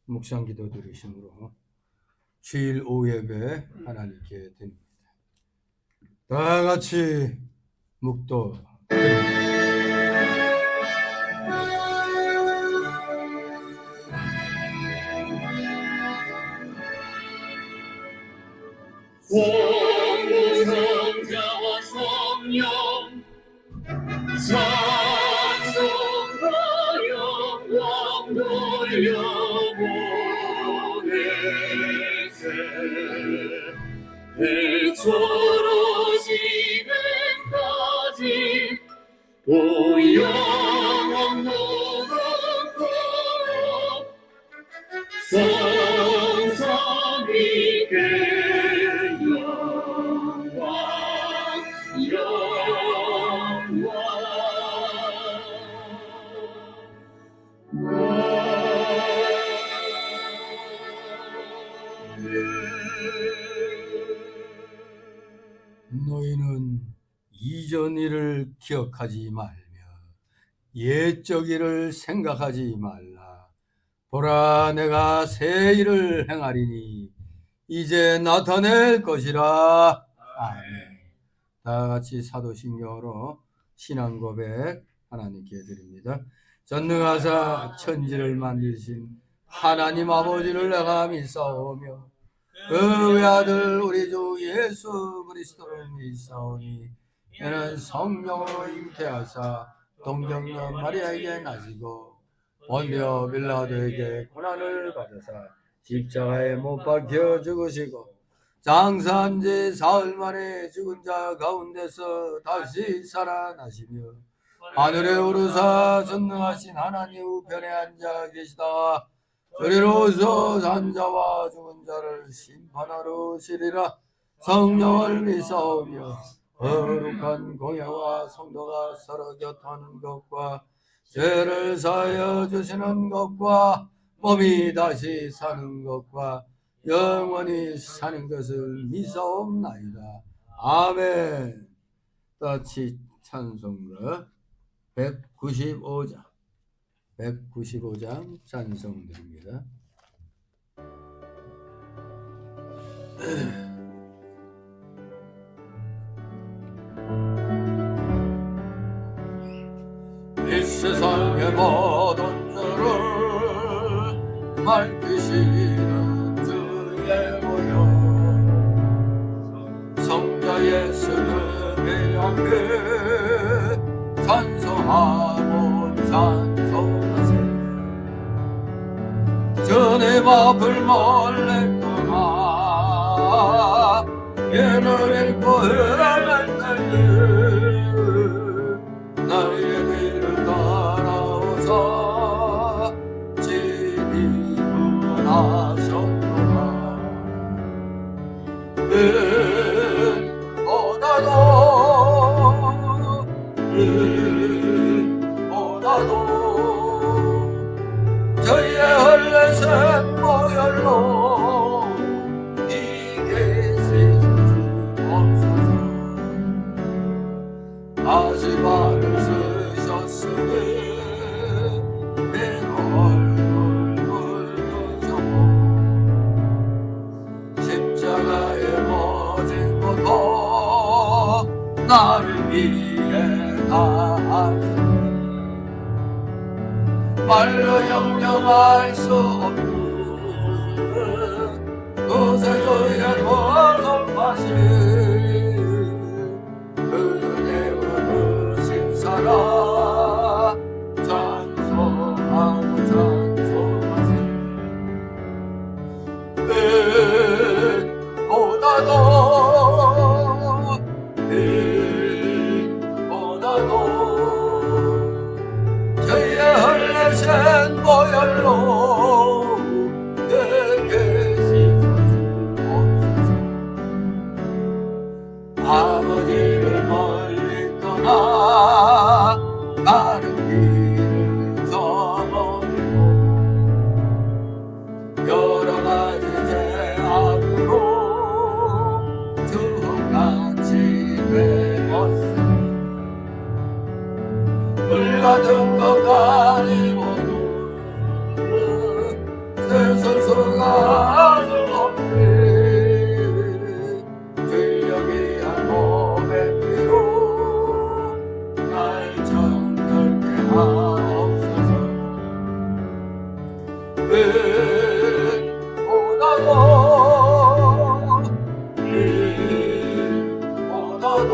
묵상 기도 드리심으로 주일 오후 예배 하나님께 드립니다. 다 같이 묵도 드립니다. 성자와 성령 찬송하여 영광 돌려보내세 대초로 지금까지 보영원 무궁토록 성삼위께 너희는 이전 일을 기억하지 말며 옛적 일을 생각하지 말라. 보라, 내가 새 일을 행하리니 이제 나타낼 것이라. 아멘. 다 같이 사도신경으로 신앙 고백 하나님께 드립니다. 전능하사 천지를 만드신 하나님 아버지를 내가 믿사오며 그 외아들 우리 주 예수 그리스도를 믿사오니 이는 성령으로 잉태하사 동정녀 마리아에게 나시고 본디오 빌라도에게 고난을 받으사 십자가에 못 박혀 죽으시고 장사한 지 사흘 만에 죽은 자 가운데서 다시 살아나시며 하늘에 오르사 전능하신 하나님 우편에 앉아 계시다. 저리로서 산 자와 죽은 자를 심판하러 오시리라. 성령을 믿사오며 거룩한 공예와 성도가 서로 교통하는 것과 죄를 사하여 주시는 것과 몸이 다시 사는 것과 영원히 사는 것을 믿사옵나이다. 아멘. 같이 찬송가 195장 찬송드립니다. 이 세상의 모든 죄를 맑히시는 주의 모여 성자 예수를 위하여 찬송하고 찬송하세. 주님 앞을 몰래 떠나 예를 잃고 헤맬 때에 나의 길을 따라오사 진이 구원하셨도다. 은보다도 저희의 헐레센 보혈로 이게 쓰소서. 다시 발을 쓰셨으니 내 얼굴 붉으셨고 십자가에 모진 고통 나를 위해 다하셨니. 말로 형용할 수 없는 그세조의 고통하신 은혜의 크신 사랑 찬송하고 찬송하세. 은보다도 저희의 헐레센 보혈로 내게 씻어주옵소서. 세상서가 없네. 전력이 한 몸의 피로 날 정결케 하옵소서. 보다도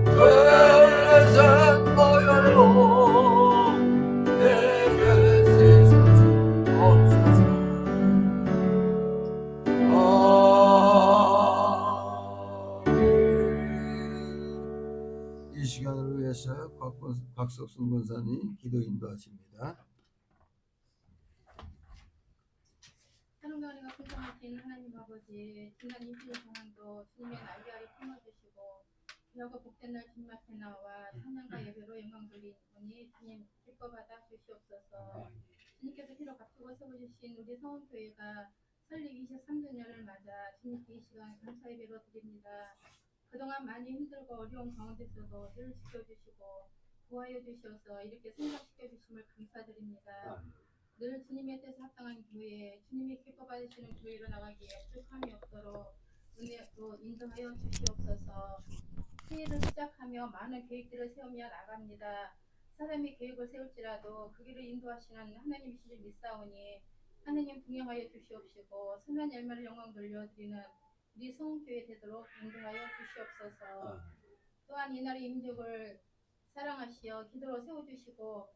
별내셋 보혈로 내게 씻어주옵소서. 이 시간을 위해서 곽석순 권사님 기도 인도하십니다. 사랑하는 풍성하신 하나님 아버지, 지난 일주일 동안도 주님의 날개아래 품어주시고 귀하고 복된 날 주님앞에 나와 찬양과 예배로 영광 돌리니 주님 기뻐받아 주시옵소서. 주님께서 피로 값주고 세워주신 우리 서원교회가 설립 23주년을 맞아 주님께 이 시간 감사 예배로 드립니다. 그동안 많이 힘들고 어려운 가운데서도 늘 지켜주시고 도와여 주셔서 이렇게 성장시켜 주심을 감사드립니다. 늘 주님의 뜻에 합당한 교회, 주님이 기뻐 받으시는 교회로 나가기에 부족함이 없도록 은혜로 인도하여 주시옵소서. 새해를 시작하며 많은 계획들을 세우며 나갑니다. 사람이 계획을 세울지라도 그 길을 인도하시는 하나님이신 줄 믿사오니 하나님 동행하여 주시옵시고 선한 열매를 영광 돌려드리는 우리 소원교회 되도록 인도하여 주시옵소서. 또한 이날의 임직을 사랑하시어 기도로 세워주시고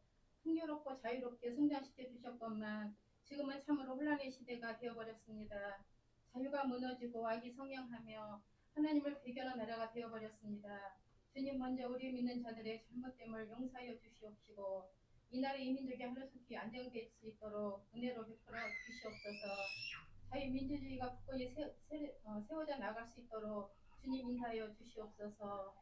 풍요롭고 자유롭게 성장시켜 주셨건만 지금은 참으로 혼란의 시대가 되어버렸습니다. 자유가 무너지고 악이 성행하며 하나님을 배교하는 나라가 되어버렸습니다. 주님 먼저 우리 믿는 자들의 잘못됨을 용서하여 주시옵시고 이날의 이민족이 하루속히 안정될 수 있도록 은혜로 베풀어 주시옵소서. 자유민주주의가 굳건히 세워져 나갈 수 있도록 주님 인도하여 주시옵소서.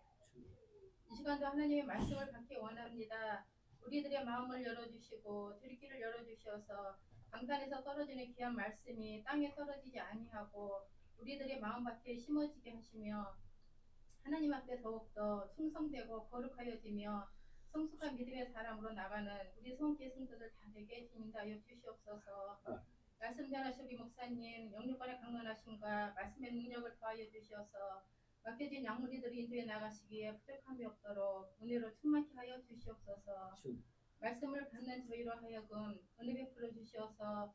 이 시간도 하나님의 말씀을 받기 원합니다. 우리들의 마음을 열어주시고 들길을 열어주셔서 강단에서 떨어지는 귀한 말씀이 땅에 떨어지지 아니하고 우리들의 마음밭에 심어지게 하시며 하나님 앞에 더욱더 충성되고 거룩하여지며 성숙한 믿음의 사람으로 나가는 우리 성교회 성도들 다 되게 주님하여 주시옵소서. 말씀 전하신 우리 목사님 영육간의 강건하심과 말씀의 능력을 더하여 주셔서 맡겨진 양무리들을 인도해 나가시기에 부족함이 없도록 은혜로 충만케 하여 주시옵소서. 말씀을 받는 저희로 하여금 은혜 베풀어 주시어서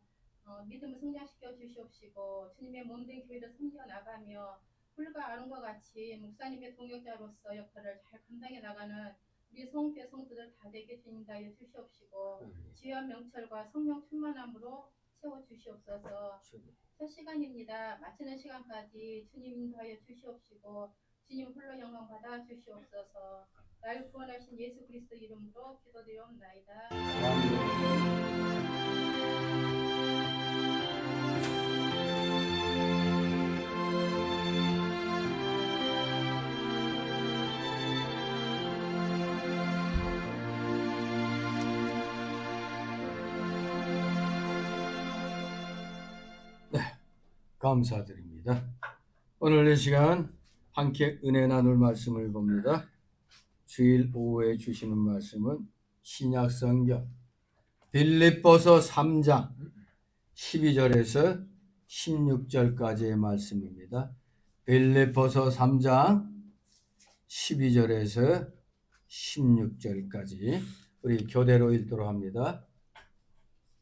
믿음을 성장시켜 주시옵시고 주님의 몸된 교회를 섬겨 나가며 꿀과 아름과 같이 목사님의 동역자로서 역할을 잘 감당해 나가는 우리 성교회 성도들 다 되게 주님 다여 주시옵시고 지혜와 명철과 성령 충만함으로 채워 주시옵소서. 첫 시간입니다. 마치는 시간까지 주님 인도하여 주시옵시고 주님 홀로 영광 받아 주시옵소서. 나를 구원하신 예수 그리스도 이름으로 기도드리옵나이다. 감사드립니다. 오늘 이 시간 함께 은혜 나눌 말씀을 봅니다. 주일 오후에 주시는 말씀은 신약성경 빌립보서 3장 12절에서 16절까지의 말씀입니다. 빌립보서 3장 12절에서 16절까지 우리 교대로 읽도록 합니다.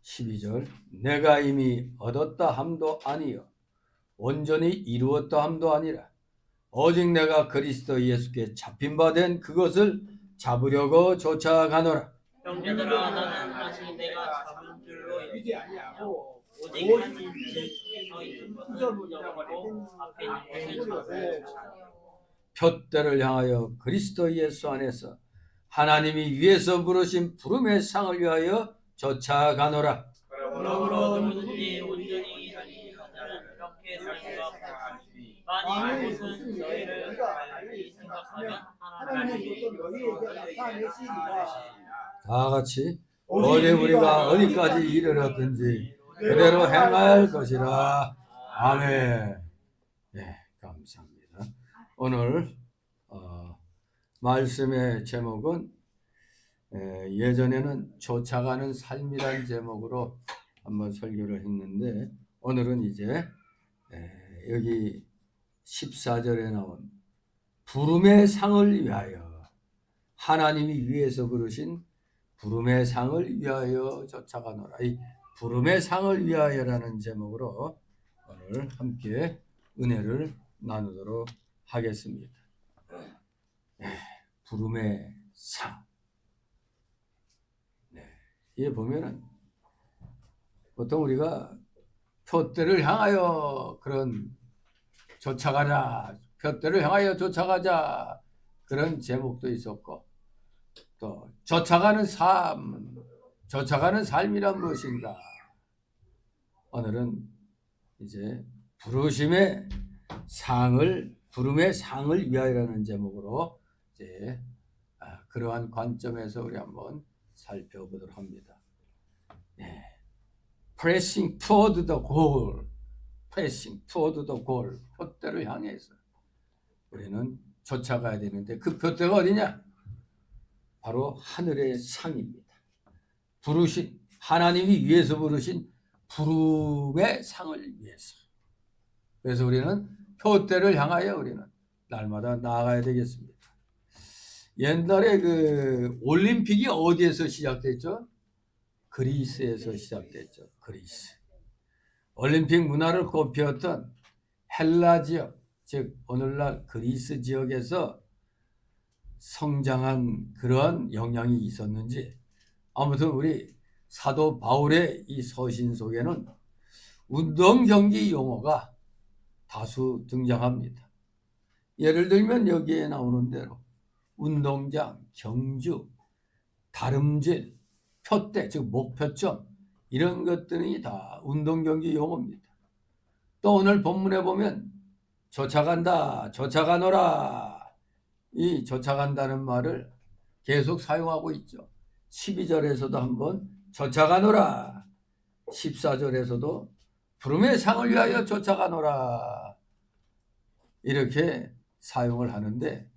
12절 내가 이미 얻었다 함도 아니요 온전히 이루었다 함도 아니라 오직 내가 그리스도 예수께 잡힌 바 된 그것을 잡으려고 쫓아가노라. 형제들아 나는 다시 내가 잡은 줄로 여기고 오직 하나님 주께서 있는 것은 잊어버리고 앞에 있는 것을 찾고 표대를 향하여 그리스도 예수 안에서 하나님이 위에서 부르신 부름의 상을 위하여 쫓아가노라. 그러므로 누구든지 온전히 일하니 하자는 이렇게 생각하지 만일 무슨 너희를 갈리 생각하면 하나님이 너희에게 나타내시리라. 다 같이 어제 우리가 어디까지 이르렀든지 그대로 행할 것이라. 아멘. 네, 감사합니다. 오늘 말씀의 제목은 예전에는 쫓아가는 삶이란 제목으로 한번 설교를 했는데 오늘은 이제 여기 14절에 나온 부름의 상을 위하여 하나님이 위에서 부르신 부름의 상을 위하여 쫓아가노라. 이 부름의 상을 위하여라는 제목으로 오늘 함께 은혜를 나누도록 하겠습니다. 부름의 상. 이게 보면은 보통 우리가 표대를 향하여 그런 쫓아가자, 표대를 향하여 쫓아가자 그런 제목도 있었고, 또 쫓아가는 삶, 쫓아가는 삶이란 무엇인가? 오늘은 이제 부르심의 상을, 부름의 상을 위하여라는 제목으로 이제 그러한 관점에서 우리 한번 살펴보도록 합니다. Pressing toward the goal, pressing toward the goal, 표대를 향해서 우리는 쫓아가야 되는데 그 표대가 어디냐? 바로 하늘의 상입니다. 부르신, 하나님이 위에서 부르신 부름의 상을 위해서. 그래서 우리는 표대를 향하여 우리는 날마다 나아가야 되겠습니다. 옛날에 그 올림픽이 어디에서 시작됐죠? 그리스에서 시작됐죠. 그리스. 올림픽 문화를 꽃피웠던 헬라 지역, 즉 오늘날 그리스 지역에서 성장한 그러한 영향이 있었는지 아무튼 우리 사도 바울의 이 서신 속에는 운동 경기 용어가 다수 등장합니다. 예를 들면 여기에 나오는 대로 운동장, 경주, 다름질, 표대, 즉 목표점 이런 것들이 다 운동 경기 용어입니다. 또 오늘 본문에 보면 쫓아간다, 쫓아가노라 이 쫓아간다는 말을 계속 사용하고 있죠. 12절에서도 한번 쫓아가노라, 14절에서도 부름의 상을 위하여 쫓아가노라 이렇게 사용을 하는데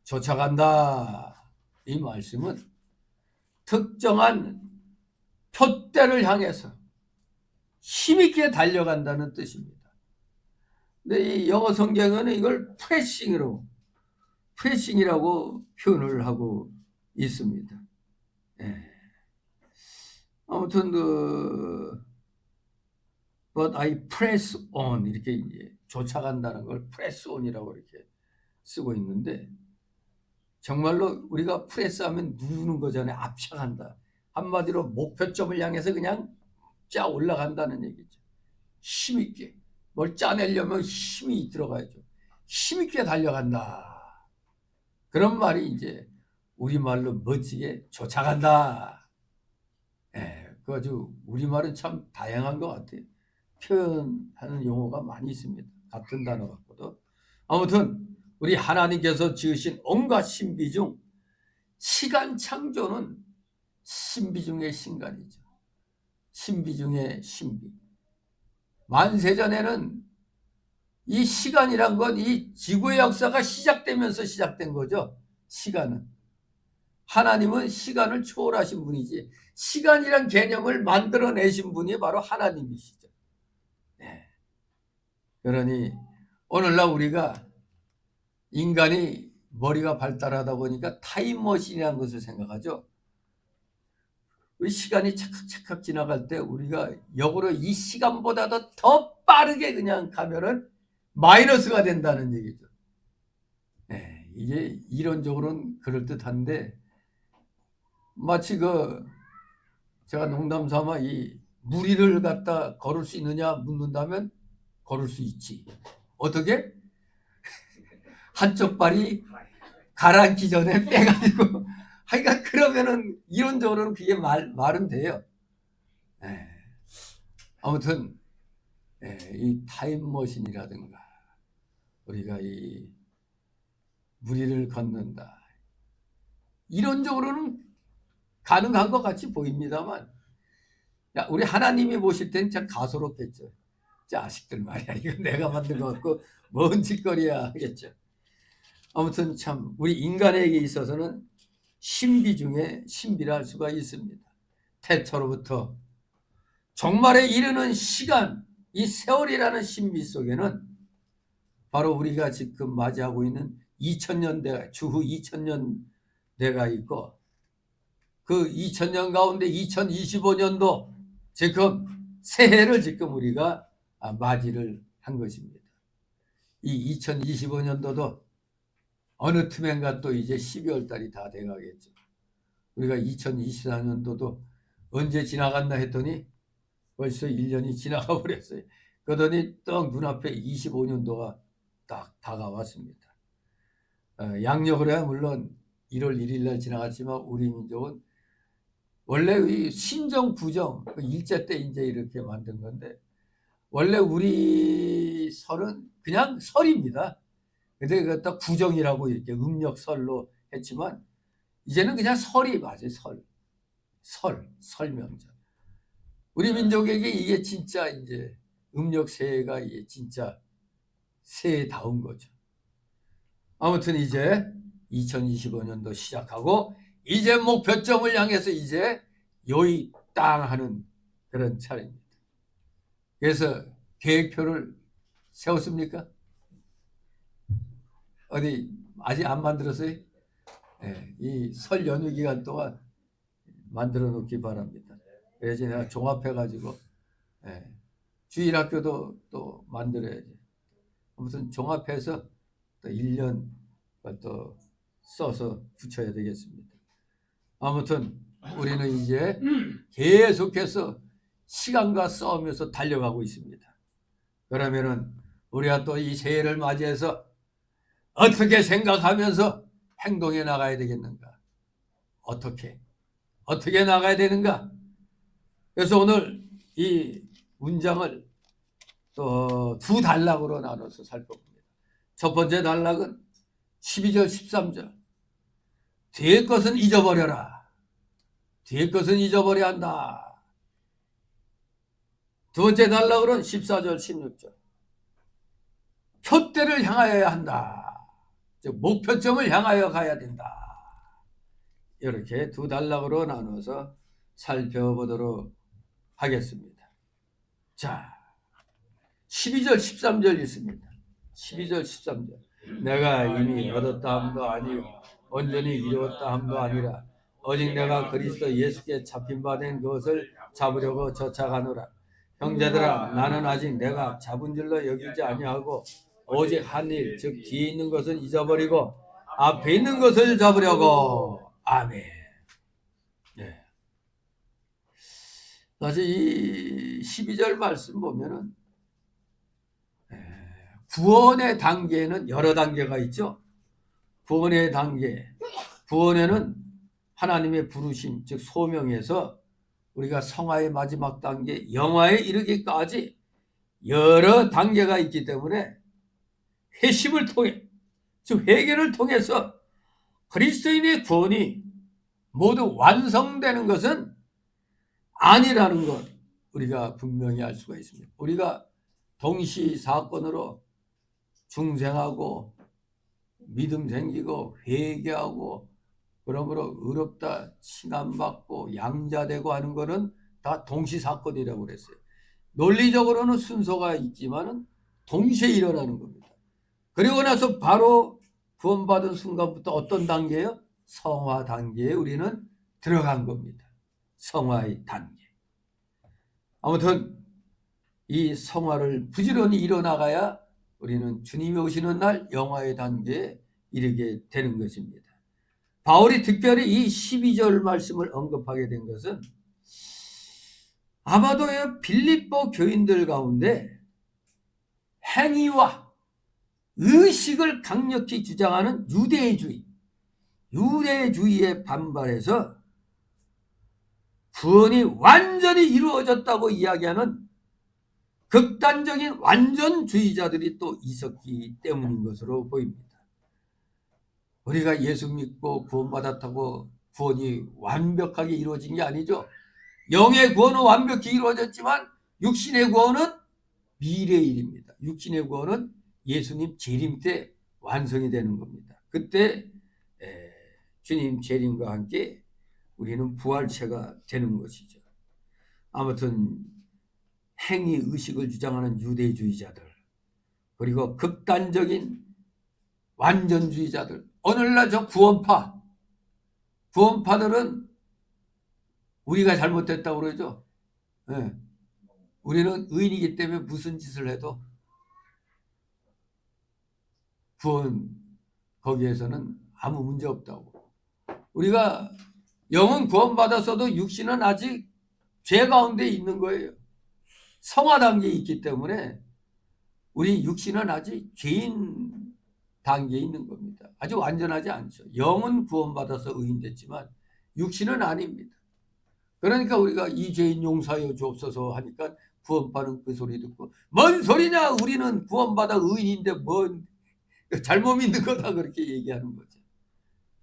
쫓아간다 이 말씀은 특정한 표대를 향해서 힘있게 달려간다는 뜻입니다. 근데 이 영어 성경에는 이걸 프레싱이라고 표현을 하고 있습니다. 아무튼 but I press on 이렇게 이제 쫓아간다는 걸 press on이라고 이렇게 쓰고 있는데 정말로 우리가 프레스하면 누르는 거잖아요. 앞서간다. 한마디로 목표점을 향해서 그냥 짜 올라간다는 얘기죠. 힘있게 뭘 짜내려면 힘이 들어가야죠. 힘있게 달려간다. 그런 말이 이제 우리말로 멋지게 쫓아간다. 그 아주 우리말은 참 다양한 것 같아요. 표현하는 용어가 많이 있습니다. 같은 단어 같고도. 아무튼 우리 하나님께서 지으신 온갖 신비 중 시간 창조는 신비 중의 신간이죠. 신비 중의 신비. 만세전에는 이 시간이란 건 이 지구의 역사가 시작되면서 시작된 거죠. 시간은. 하나님은 시간을 초월하신 분이지 시간이란 개념을 만들어내신 분이 바로 하나님이시죠. 그러니 오늘날 우리가 인간이 머리가 발달하다 보니까 타임머신이라는 것을 생각하죠. 우리 시간이 착각착각 지나갈 때 우리가 역으로 이 시간보다도 더 빠르게 그냥 가면은 마이너스가 된다는 얘기죠. 이게 이론적으로는 그럴듯한데 마치 제가 농담 삼아 이 무리를 갖다 걸을 수 있느냐 묻는다면 걸을 수 있지. 어떻게? 한쪽 발이 가라앉기 전에 빼가지고 하여간 그러면은 이론적으로는 그게 말은 돼요. 아무튼 이 타임머신이라든가 우리가 이 무리를 걷는다 이론적으로는 가능한 것 같이 보입니다만 우리 하나님이 보실 땐 참 가소롭겠죠. 자식들 말이야 이거 내가 만든 것 같고 뭔 짓거리야 하겠죠. 아무튼 참 우리 인간에게 있어서는 신비 중에 신비라 할 수가 있습니다. 태초로부터 종말에 이르는 시간, 이 세월이라는 신비 속에는 바로 우리가 지금 맞이하고 있는 2000년대, 주후 2000년대가 있고, 그 2000년 가운데 2025년도 지금 새해를 지금 우리가 맞이를 한 것입니다. 이 2025년도도 어느 틈엔가 또 이제 12월 달이 다 돼가겠죠. 우리가 2024년도도 언제 지나갔나 했더니 벌써 1년이 지나가 버렸어요. 그러더니 딱 눈앞에 25년도가 딱 다가왔습니다. 양력을 해야 물론 1월 1일 날 지나갔지만 우리 민족은 원래 이 신정 구정 일제 때 이제 이렇게 만든 건데, 원래 우리 설은 그냥 설입니다. 근데 그것도 구정이라고 이렇게 음력설로 했지만 이제는 그냥 설이 맞아요. 설명절. 우리 민족에게 이게 진짜 이제 음력 새해가 이게 진짜 새해다운 거죠. 아무튼 이제 2025년도 시작하고 이제 목표점을 향해서 이제 요이 땅 하는 그런 차례입니다. 그래서 계획표를 세웠습니까? 어디 아직 안 만들었어요? 네, 이 설 연휴 기간 동안 만들어 놓기 바랍니다. 그래서 내가 종합해가지고 주일학교도 또 만들어야지. 아무튼 종합해서 또 1년 또 써서 붙여야 되겠습니다. 아무튼 우리는 이제 계속해서 시간과 싸우면서 달려가고 있습니다. 그러면은 우리가 또 이 새해를 맞이해서 어떻게 생각하면서 행동해 나가야 되겠는가? 어떻게 나가야 되는가? 그래서 오늘 이 문장을 또 두 단락으로 나눠서 살펴봅니다. 첫 번째 단락은 12절 13절. 뒤의 것은 잊어버려라. 뒤의 것은 잊어버려야 한다. 두 번째 단락으로는 14절 16절. 표대를 향하여야 한다. 즉 목표점을 향하여 가야 된다. 이렇게 두 단락으로 나눠서 살펴보도록 하겠습니다. 자, 12절 13절 있습니다. 12절 13절. 내가 이미 얻었다 함도 아니요 온전히 이루었다 함도 아니라 오직 내가 그리스도 예수께 잡힌 바 된 것을 잡으려고 쫓아가노라. 형제들아, 나는 아직 내가 잡은 줄로 여기지 아니하고 오직 한 일, 즉 뒤에 있는 것을 잊어버리고 앞에 있는 것을 잡으려고. 아멘. 네. 사실 이 12절 말씀 보면은 구원의 단계에는 여러 단계가 있죠. 구원의 단계, 구원에는 하나님의 부르심, 즉 소명에서 우리가 성화의 마지막 단계, 영화에 이르기까지 여러 단계가 있기 때문에 회심을 통해, 즉 회개를 통해서 그리스도인의 구원이 모두 완성되는 것은 아니라는 것 우리가 분명히 알 수가 있습니다. 우리가 동시 사건으로 중생하고 믿음 생기고 회개하고 그러므로 의롭다 칭함받고 양자되고 하는 것은 다 동시 사건이라고 그랬어요. 논리적으로는 순서가 있지만은 동시에 일어나는 겁니다. 그리고 나서 바로 구원받은 순간부터 어떤 단계예요? 성화 단계에 우리는 들어간 겁니다. 성화의 단계. 아무튼 이 성화를 부지런히 이뤄나가야 우리는 주님이 오시는 날 영화의 단계에 이르게 되는 것입니다. 바울이 특별히 이 12절 말씀을 언급하게 된 것은 아마도 빌립보 교인들 가운데 행위와 의식을 강력히 주장하는 유대주의에 반발해서 구원이 완전히 이루어졌다고 이야기하는 극단적인 완전주의자들이 또 있었기 때문인 것으로 보입니다. 우리가 예수 믿고 구원받았다고 구원이 완벽하게 이루어진 게 아니죠. 영의 구원은 완벽히 이루어졌지만 육신의 구원은 미래의 일입니다. 육신의 구원은 예수님 재림 때 완성이 되는 겁니다. 그때 주님 재림과 함께 우리는 부활체가 되는 것이죠. 아무튼 행위 의식을 주장하는 유대주의자들, 그리고 극단적인 완전주의자들, 오늘날 저 구원파들은 우리가 잘못됐다고 그러죠. 예. 우리는 의인이기 때문에 무슨 짓을 해도 구원 거기에서는 아무 문제 없다고. 우리가 영은 구원받았어도 육신은 아직 죄 가운데 있는 거예요. 성화 단계에 있기 때문에 우리 육신은 아직 죄인 단계에 있는 겁니다. 아주 완전하지 않죠. 영은 구원받아서 의인 됐지만 육신은 아닙니다. 그러니까 우리가 이 죄인 용서하여 주옵소서 하니까 구원파는 그 소리 듣고 뭔 소리냐, 우리는 구원받아 의인인데 뭔 잘못 믿는 거다, 그렇게 얘기하는 거죠.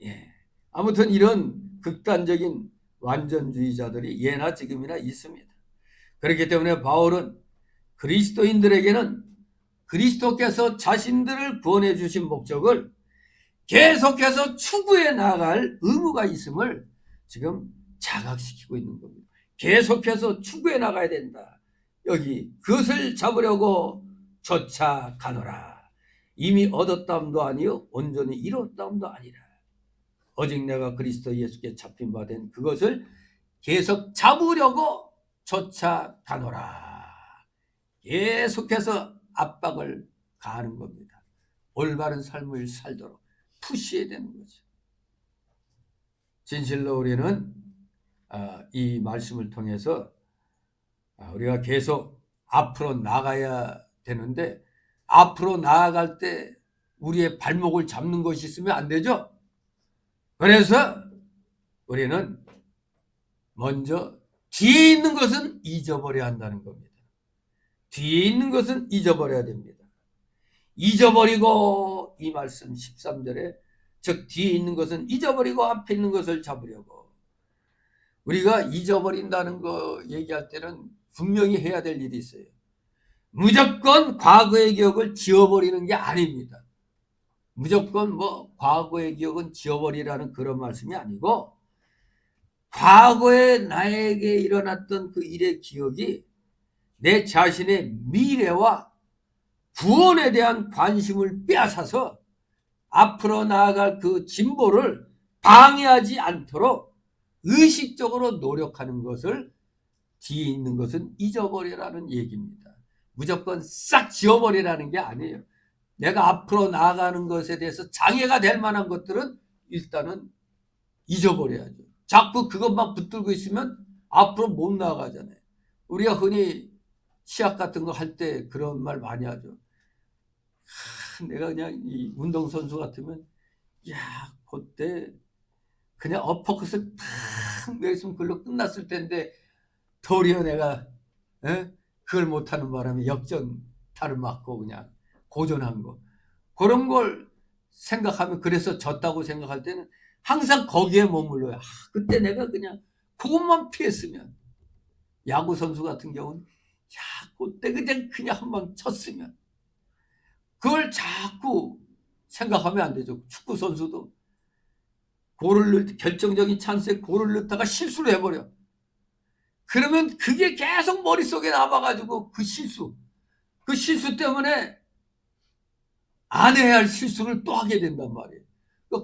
예. 아무튼 이런 극단적인 완전주의자들이 예나 지금이나 있습니다. 그렇기 때문에 바울은 그리스도인들에게는 그리스도께서 자신들을 구원해 주신 목적을 계속해서 추구해 나갈 의무가 있음을 지금 자각시키고 있는 겁니다. 계속해서 추구해 나가야 된다. 여기 그것을 잡으려고 쫓아가노라. 이미 얻었다함도 아니요 온전히 이뤘다함도 아니라 오직 내가 그리스도 예수께 잡힌 바 된 그것을 계속 잡으려고 쫓아가노라. 계속해서 압박을 가하는 겁니다. 올바른 삶을 살도록 푸시해야 되는 거죠. 진실로 우리는 이 말씀을 통해서 우리가 계속 앞으로 나가야 되는데, 앞으로 나아갈 때 우리의 발목을 잡는 것이 있으면 안 되죠. 그래서 우리는 먼저 뒤에 있는 것은 잊어버려야 한다는 겁니다. 뒤에 있는 것은 잊어버려야 됩니다. 잊어버리고, 이 말씀 13절에 즉 뒤에 있는 것은 잊어버리고 앞에 있는 것을 잡으려고. 우리가 잊어버린다는 거 얘기할 때는 분명히 해야 될 일이 있어요. 무조건 과거의 기억을 지워버리는 게 아닙니다. 무조건 과거의 기억은 지워버리라는 그런 말씀이 아니고, 과거에 나에게 일어났던 그 일의 기억이 내 자신의 미래와 구원에 대한 관심을 빼앗아서 앞으로 나아갈 그 진보를 방해하지 않도록 의식적으로 노력하는 것을, 뒤에 있는 것은 잊어버리라는 얘기입니다. 무조건 싹 지워버리라는 게 아니에요. 내가 앞으로 나아가는 것에 대해서 장애가 될 만한 것들은 일단은 잊어버려야죠. 자꾸 그것만 붙들고 있으면 앞으로 못 나아가잖아요. 우리가 흔히 시합 같은 거 할 때 그런 말 많이 하죠. 내가 그냥 이 운동선수 같으면, 야, 그때 그냥 어퍼컷을 탁 내있으면 그걸로 끝났을 텐데, 도리어 내가 그걸 못하는 바람에 역전타를 맞고 그냥 고전한 거, 그런 걸 생각하면, 그래서 졌다고 생각할 때는 항상 거기에 머물러요. 그때 내가 그냥 그것만 피했으면. 야구 선수 같은 경우는, 야, 그때 그냥 한번 쳤으면. 그걸 자꾸 생각하면 안 되죠. 축구 선수도 골을 넣을 때, 결정적인 찬스에 골을 넣다가 실수를 해버려. 그러면 그게 계속 머릿속에 남아가지고 그 실수 때문에 안 해야 할 실수를 또 하게 된단 말이에요.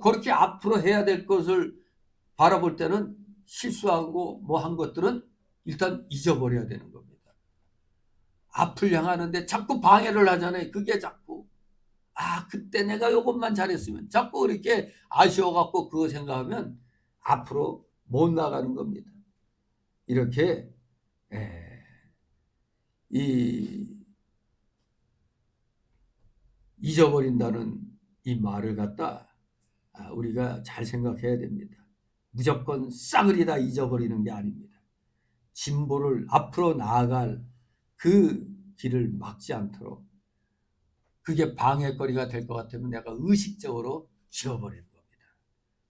그렇게 앞으로 해야 될 것을 바라볼 때는 실수하고 한 것들은 일단 잊어버려야 되는 겁니다. 앞을 향하는데 자꾸 방해를 하잖아요. 그게 자꾸, 그때 내가 이것만 잘했으면, 자꾸 이렇게 아쉬워갖고 그거 생각하면 앞으로 못 나가는 겁니다. 이렇게 잊어버린다는 이 말을 갖다 우리가 잘 생각해야 됩니다. 무조건 싸그리 다 잊어버리는 게 아닙니다. 진보를, 앞으로 나아갈 그 길을 막지 않도록, 그게 방해거리가 될 것 같으면 내가 의식적으로 지워버리는 겁니다.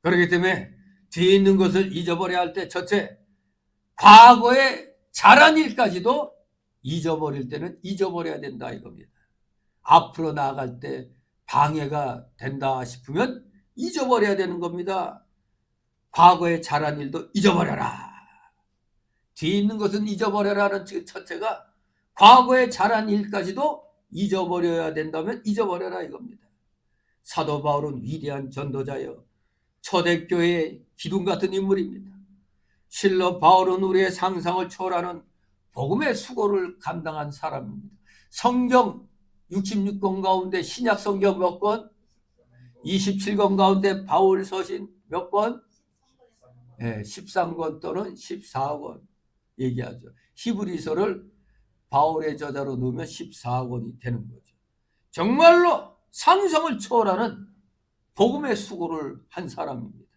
그렇기 때문에 뒤에 있는 것을 잊어버려야 할 때, 첫째, 과거에 잘한 일까지도 잊어버릴 때는 잊어버려야 된다 이겁니다. 앞으로 나아갈 때 방해가 된다 싶으면 잊어버려야 되는 겁니다. 과거에 잘한 일도 잊어버려라. 뒤에 있는 것은 잊어버려라는 첫째가 과거에 잘한 일까지도 잊어버려야 된다면 잊어버려라 이겁니다. 사도 바울은 위대한 전도자여 초대교회의 기둥 같은 인물입니다. 실로 바울은 우리의 상상을 초월하는 복음의 수고를 감당한 사람입니다. 성경 66권 가운데 신약 성경 몇 권? 27권 가운데 바울 서신 몇 권? 13권 또는 14권 얘기하죠. 히브리서를 바울의 저자로 넣으면 14권이 되는 거죠. 정말로 상상을 초월하는 복음의 수고를 한 사람입니다.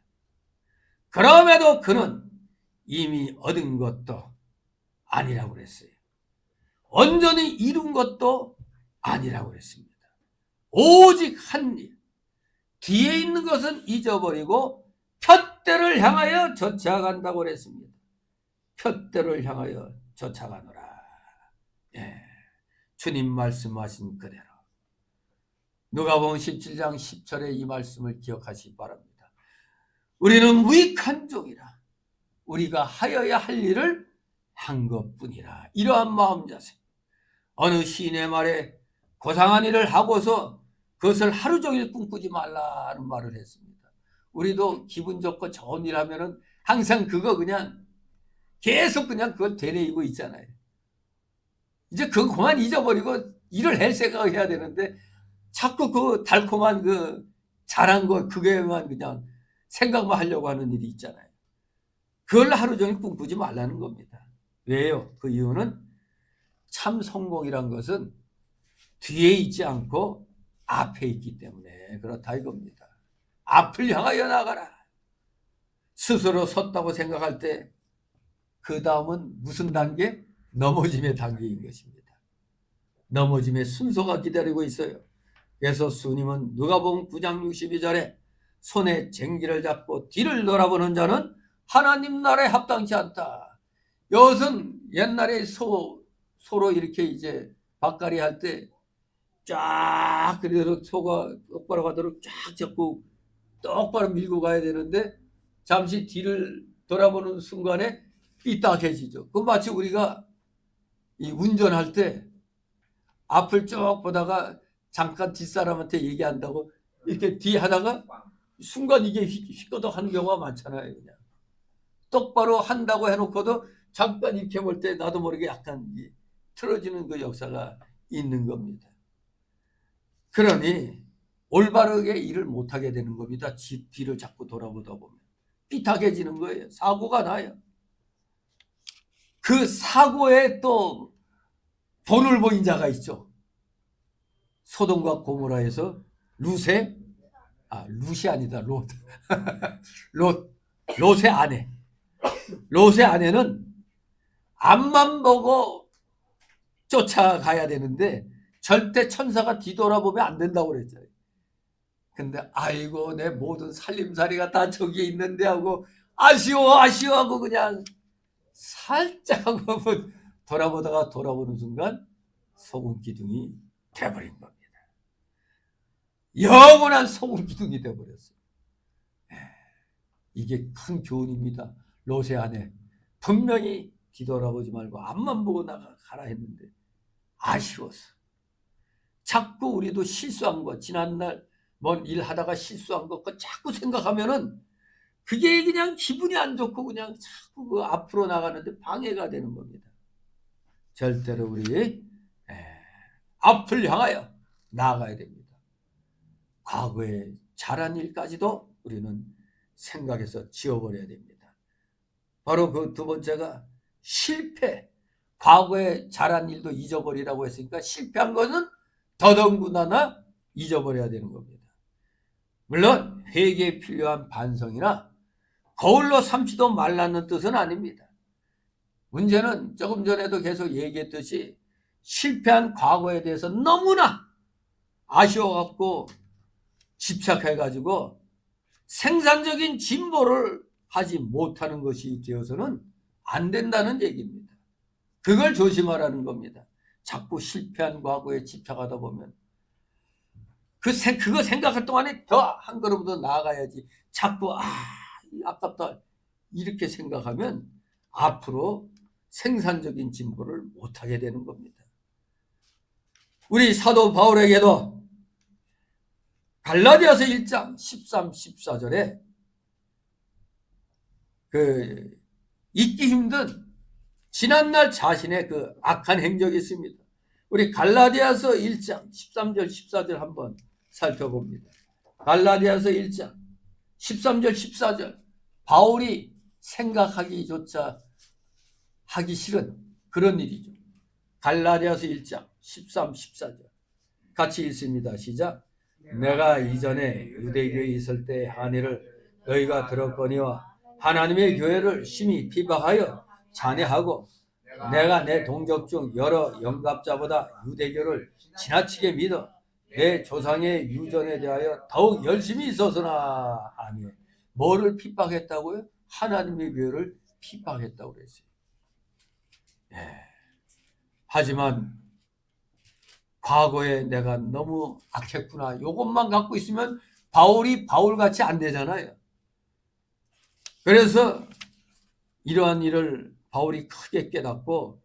그럼에도 그는 이미 얻은 것도 아니라고 그랬어요. 온전히 이룬 것도 아니라고 그랬습니다. 오직 한 일, 뒤에 있는 것은 잊어버리고 푯대를 향하여 쫓아간다고 그랬습니다. 푯대를 향하여 쫓아가노라. 주님 말씀하신 그대로 누가복음 17장 10절의 이 말씀을 기억하시기 바랍니다. 우리는 무익한 종이라 우리가 하여야 할 일을 한 것뿐이라. 이러한 마음 자세. 어느 시인의 말에 고상한 일을 하고서 그것을 하루 종일 꿈꾸지 말라는 말을 했습니다. 우리도 기분 좋고 좋은 일 하면은 항상 그거 그냥 계속 그냥 그걸 되뇌이고 있잖아요. 이제 그거 그만 잊어버리고 일을 할 생각을 해야 되는데 자꾸 그 달콤한 그 잘한 거 그게만 그냥 생각만 하려고 하는 일이 있잖아요. 그걸 하루 종일 꿈꾸지 말라는 겁니다. 왜요? 그 이유는 참 성공이란 것은 뒤에 있지 않고 앞에 있기 때문에 그렇다 이겁니다. 앞을 향하여 나가라. 스스로 섰다고 생각할 때 그 다음은 무슨 단계? 넘어짐의 단계인 것입니다. 넘어짐의 순서가 기다리고 있어요. 그래서 주님은 누가복음 9장 62절에 손에 쟁기를 잡고 뒤를 돌아보는 자는 하나님 나라에 합당치 않다. 이것은 옛날에 소로 이렇게 이제 밭갈이 할 때 쫙 그대로 소가 똑바로 가도록 쫙 잡고 똑바로 밀고 가야 되는데 잠시 뒤를 돌아보는 순간에 삐딱해지죠. 그 마치 우리가 이 운전할 때 앞을 쭉 보다가 잠깐 뒷사람한테 얘기한다고 이렇게 뒤 하다가 순간 이게 휘거덕 하는 경우가 많잖아요. 그냥 똑바로 한다고 해놓고도 잠깐 이렇게 볼 때 나도 모르게 약간 틀어지는 그 역사가 있는 겁니다. 그러니 올바르게 일을 못하게 되는 겁니다. 뒤를 자꾸 돌아보다 보면 삐딱해지는 거예요. 사고가 나요. 그 사고에 또 본을 보인 자가 있죠. 소돔과 고모라에서 룻이 아니다. 롯의 아내. 롯의 아내는 앞만 보고 쫓아가야 되는데 절대 천사가 뒤돌아보면 안 된다고 그랬어요. 근데 아이고 내 모든 살림살이가 다 저기에 있는데 하고 아쉬워하고 그냥 살짝 한번 돌아보는 순간 소금 기둥이 돼버린 겁니다. 영원한 소금 기둥이 돼버렸어요. 이게 큰 교훈입니다. 롯의 아내 분명히 뒤돌아보지 말고 앞만 보고 나가라 했는데 아쉬워서 자꾸 우리도 실수한 거 지난날 뭔 일 하다가 실수한 거 자꾸 생각하면은 그게 그냥 기분이 안 좋고 그냥 자꾸 그 앞으로 나가는데 방해가 되는 겁니다. 절대로 우리 앞을 향하여 나아가야 됩니다. 과거에 잘한 일까지도 우리는 생각해서 지워버려야 됩니다. 바로 그 두 번째가 실패. 과거에 잘한 일도 잊어버리라고 했으니까 실패한 것은 더더군다나 잊어버려야 되는 겁니다. 물론 회개에 필요한 반성이나 거울로 삼지도 말라는 뜻은 아닙니다. 문제는 조금 전에도 계속 얘기했듯이 실패한 과거에 대해서 너무나 아쉬워갖고 집착해가지고 생산적인 진보를 하지 못하는 것이 되어서는 안 된다는 얘기입니다. 그걸 조심하라는 겁니다. 자꾸 실패한 과거에 집착하다 보면 그거 생각할 동안에 더 한 걸음 더 나아가야지 자꾸 아깝다 이렇게 생각하면 앞으로 생산적인 진보를 못하게 되는 겁니다. 우리 사도 바울에게도 갈라디아서 1장 13, 14절에 그 잊기 힘든 지난날 자신의 그 악한 행적이 있습니다. 우리 갈라디아서 1장 13절 14절 한번 살펴봅니다. 갈라디아서 1장 13절 14절 바울이 생각하기조차 하기 싫은 그런 일이죠. 갈라디아서 1장 13, 14절 같이 읽습니다. 시작. 내가 이전에 유대교에 있을 때 한 일을 너희가 들었거니와 하나님의 교회를 심히 비방하여 잔해하고 내가 내 동족 중 여러 영갑자보다 유대교를 지나치게 믿어 내 조상의 유전에 대하여 더욱 열심히 있었으나 하며 뭐를 핍박했다고요? 하나님의 교회를 핍박했다고 그랬어요. 하지만 과거에 내가 너무 악했구나. 이것만 갖고 있으면 바울이 바울같이 안 되잖아요. 그래서 이러한 일을 바울이 크게 깨닫고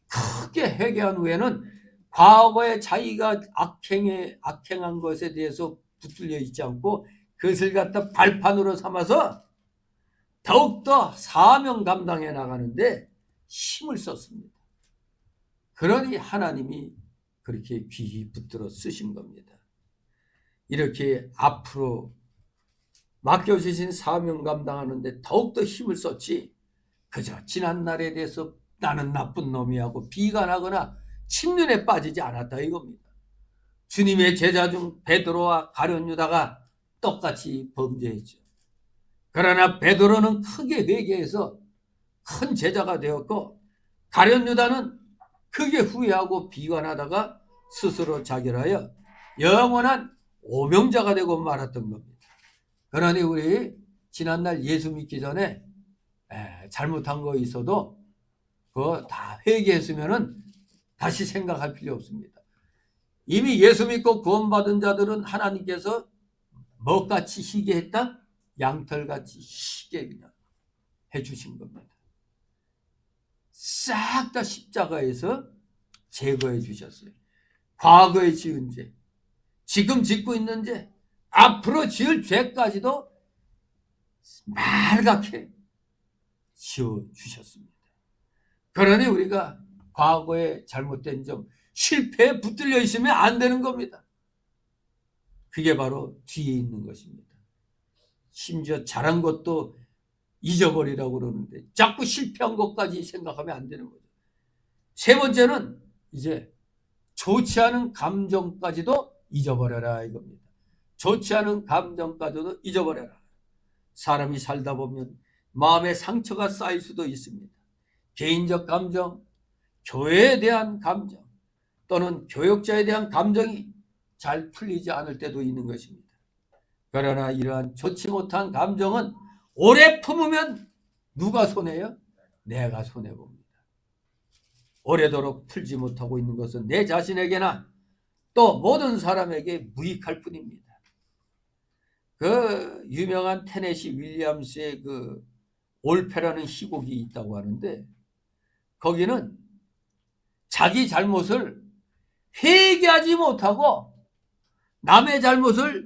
크게 회개한 후에는 과거에 자기가 악행한 것에 대해서 붙들려 있지 않고 그것을 갖다 발판으로 삼아서 더욱더 사명 감당해 나가는데 힘을 썼습니다. 그러니 하나님이 그렇게 귀히 붙들어 쓰신 겁니다. 이렇게 앞으로 맡겨주신 사명 감당하는데 더욱더 힘을 썼지 그저 지난 날에 대해서 나는 나쁜 놈이하고 비관하거나 침륜에 빠지지 않았다 이겁니다. 주님의 제자 중 베드로와 가룟 유다가 똑같이 범죄했죠. 그러나 베드로는 크게 회개해서 큰 제자가 되었고 가룟 유다는 크게 후회하고 비관하다가 스스로 자결하여 영원한 오명자가 되고 말았던 겁니다. 그러니 우리 지난날 예수 믿기 전에 잘못한 거 있어도 그거 다 회개했으면은 다시 생각할 필요 없습니다. 이미 예수 믿고 구원받은 자들은 하나님께서 뭐같이 희게 했다? 양털같이 희게 그냥 해주신 겁니다. 싹 다 십자가에서 제거해 주셨어요. 과거에 지은 죄, 지금 짓고 있는 죄, 앞으로 지을 죄까지도 말갛게 지어주셨습니다. 그러니 우리가 과거에 잘못된 점, 실패에 붙들려 있으면 안 되는 겁니다. 그게 바로 뒤에 있는 것입니다. 심지어 잘한 것도 잊어버리라고 그러는데 자꾸 실패한 것까지 생각하면 안 되는 거죠. 세 번째는 이제 좋지 않은 감정까지도 잊어버려라 이겁니다. 좋지 않은 감정까지도 잊어버려라. 사람이 살다 보면 마음에 상처가 쌓일 수도 있습니다. 개인적 감정, 교회에 대한 감정 또는 교역자에 대한 감정이 잘 풀리지 않을 때도 있는 것입니다. 그러나 이러한 좋지 못한 감정은 오래 품으면 누가 손해요? 내가 손해봅니다. 오래도록 풀지 못하고 있는 것은 내 자신에게나 또 모든 사람에게 무익할 뿐입니다. 그 유명한 테네시 윌리엄스의 그 올페라는 희곡이 있다고 하는데 거기는 자기 잘못을 회개하지 못하고 남의 잘못을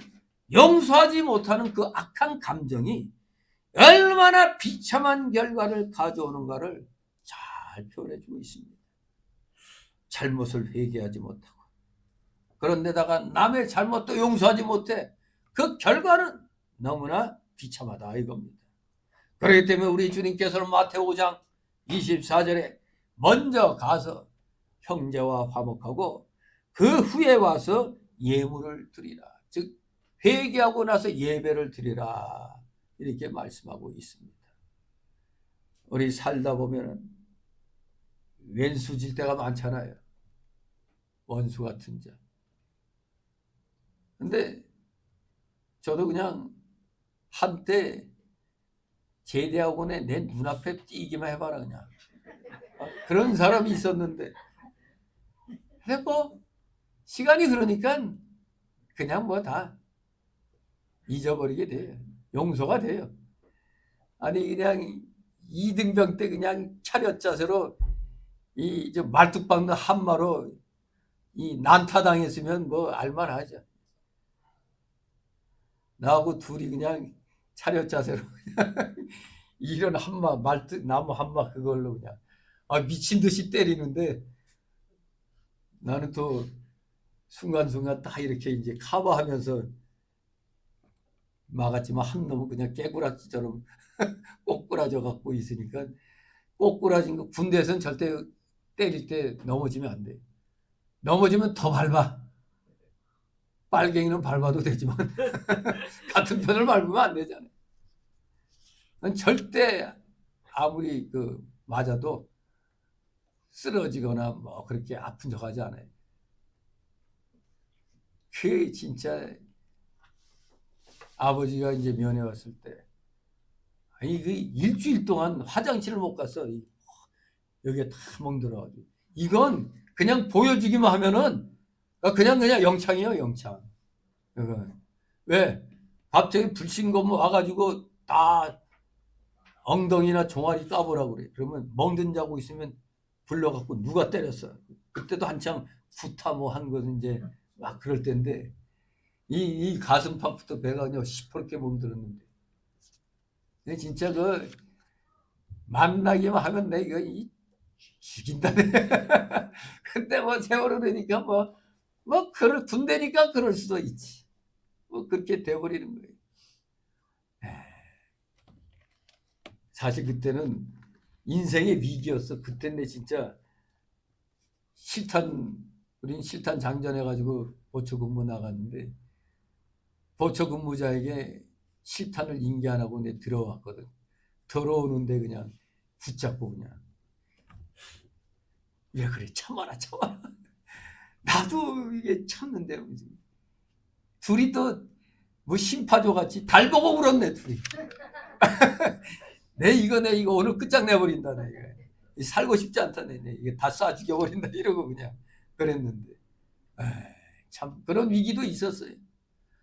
용서하지 못하는 그 악한 감정이 얼마나 비참한 결과를 가져오는가를 잘 표현해주고 있습니다. 잘못을 회개하지 못하고 그런데다가 남의 잘못도 용서하지 못해 그 결과는 너무나 비참하다 이겁니다. 그렇기 때문에 우리 주님께서는 마태오 5장 24절에 먼저 가서 형제와 화목하고 그 후에 와서 예물을 드리라. 즉 회개하고 나서 예배를 드리라 이렇게 말씀하고 있습니다. 우리 살다 보면 왼수 질 때가 많잖아요. 원수 같은 자. 근데 저도 그냥 한때 제대학원에 내 눈앞에 띄기만 해봐라 그냥 그런 사람이 있었는데 근데 뭐 시간이 흐르니까 그냥 뭐 다 잊어버리게 돼요. 용서가 돼요. 아니 그냥 이등병 때 그냥 차렷 자세로 이 말뚝 박는 한마로 이 난타당했으면 뭐 알만하죠. 나하고 둘이 그냥 차렷 자세로 그냥 이런 한마 나무 한마 그걸로 그냥 미친 듯이 때리는데 나는 또 순간순간 딱 이렇게 이제 커버하면서 막았지만 한 놈은 그냥 깨구락지처럼 꼬꾸라져 갖고 있으니까 꼬꾸라진 거 군대에서는 절대 때릴 때 넘어지면 안 돼. 넘어지면 더 밟아. 빨갱이는 밟아도 되지만 같은 편을 밟으면 안 되잖아요. 절대 아무리 맞아도 쓰러지거나 뭐 그렇게 아픈 척하지 않아요. 그 진짜 아버지가 이제 면회 왔을 때 아니 그 일주일 동안 화장실을 못 갔어. 여기에 다 멍들어가지고 이건 그냥 보여주기만 하면은 그냥 영창이에요, 영창. 왜 갑자기 불신검 와가지고 다 엉덩이나 종아리 까보라고 그래. 그러면 멍든 자고 있으면 불러갖고 누가 때렸어. 그때도 한창 구타 뭐 한 것은 이제 막 그럴 때인데 이 가슴팍부터 배가 그냥 시퍼렇게 멍들었는데 진짜 만나기만 하면 내가 죽인다네. 근데 뭐 세월호 되니까 뭐 군대니까 그럴 수도 있지. 뭐 그렇게 돼버리는 거예요. 사실 그때는 인생의 위기였어. 그때는 진짜 우린 실탄 장전해가지고 보초 근무 나갔는데 보초 근무자에게 실탄을 인계 안 하고 내 들어왔거든. 들어오는데 그냥 붙잡고 그냥 왜 그래 참아라. 나도 이게 참는데 둘이 또 뭐 심파조 같이 달 보고 울었네 둘이. 내 이거 오늘 끝장내버린다. 내가 살고 싶지 않다. 내 이게 다 쏴 죽여버린다 이러고 그냥 그랬는데 참 그런 위기도 있었어요.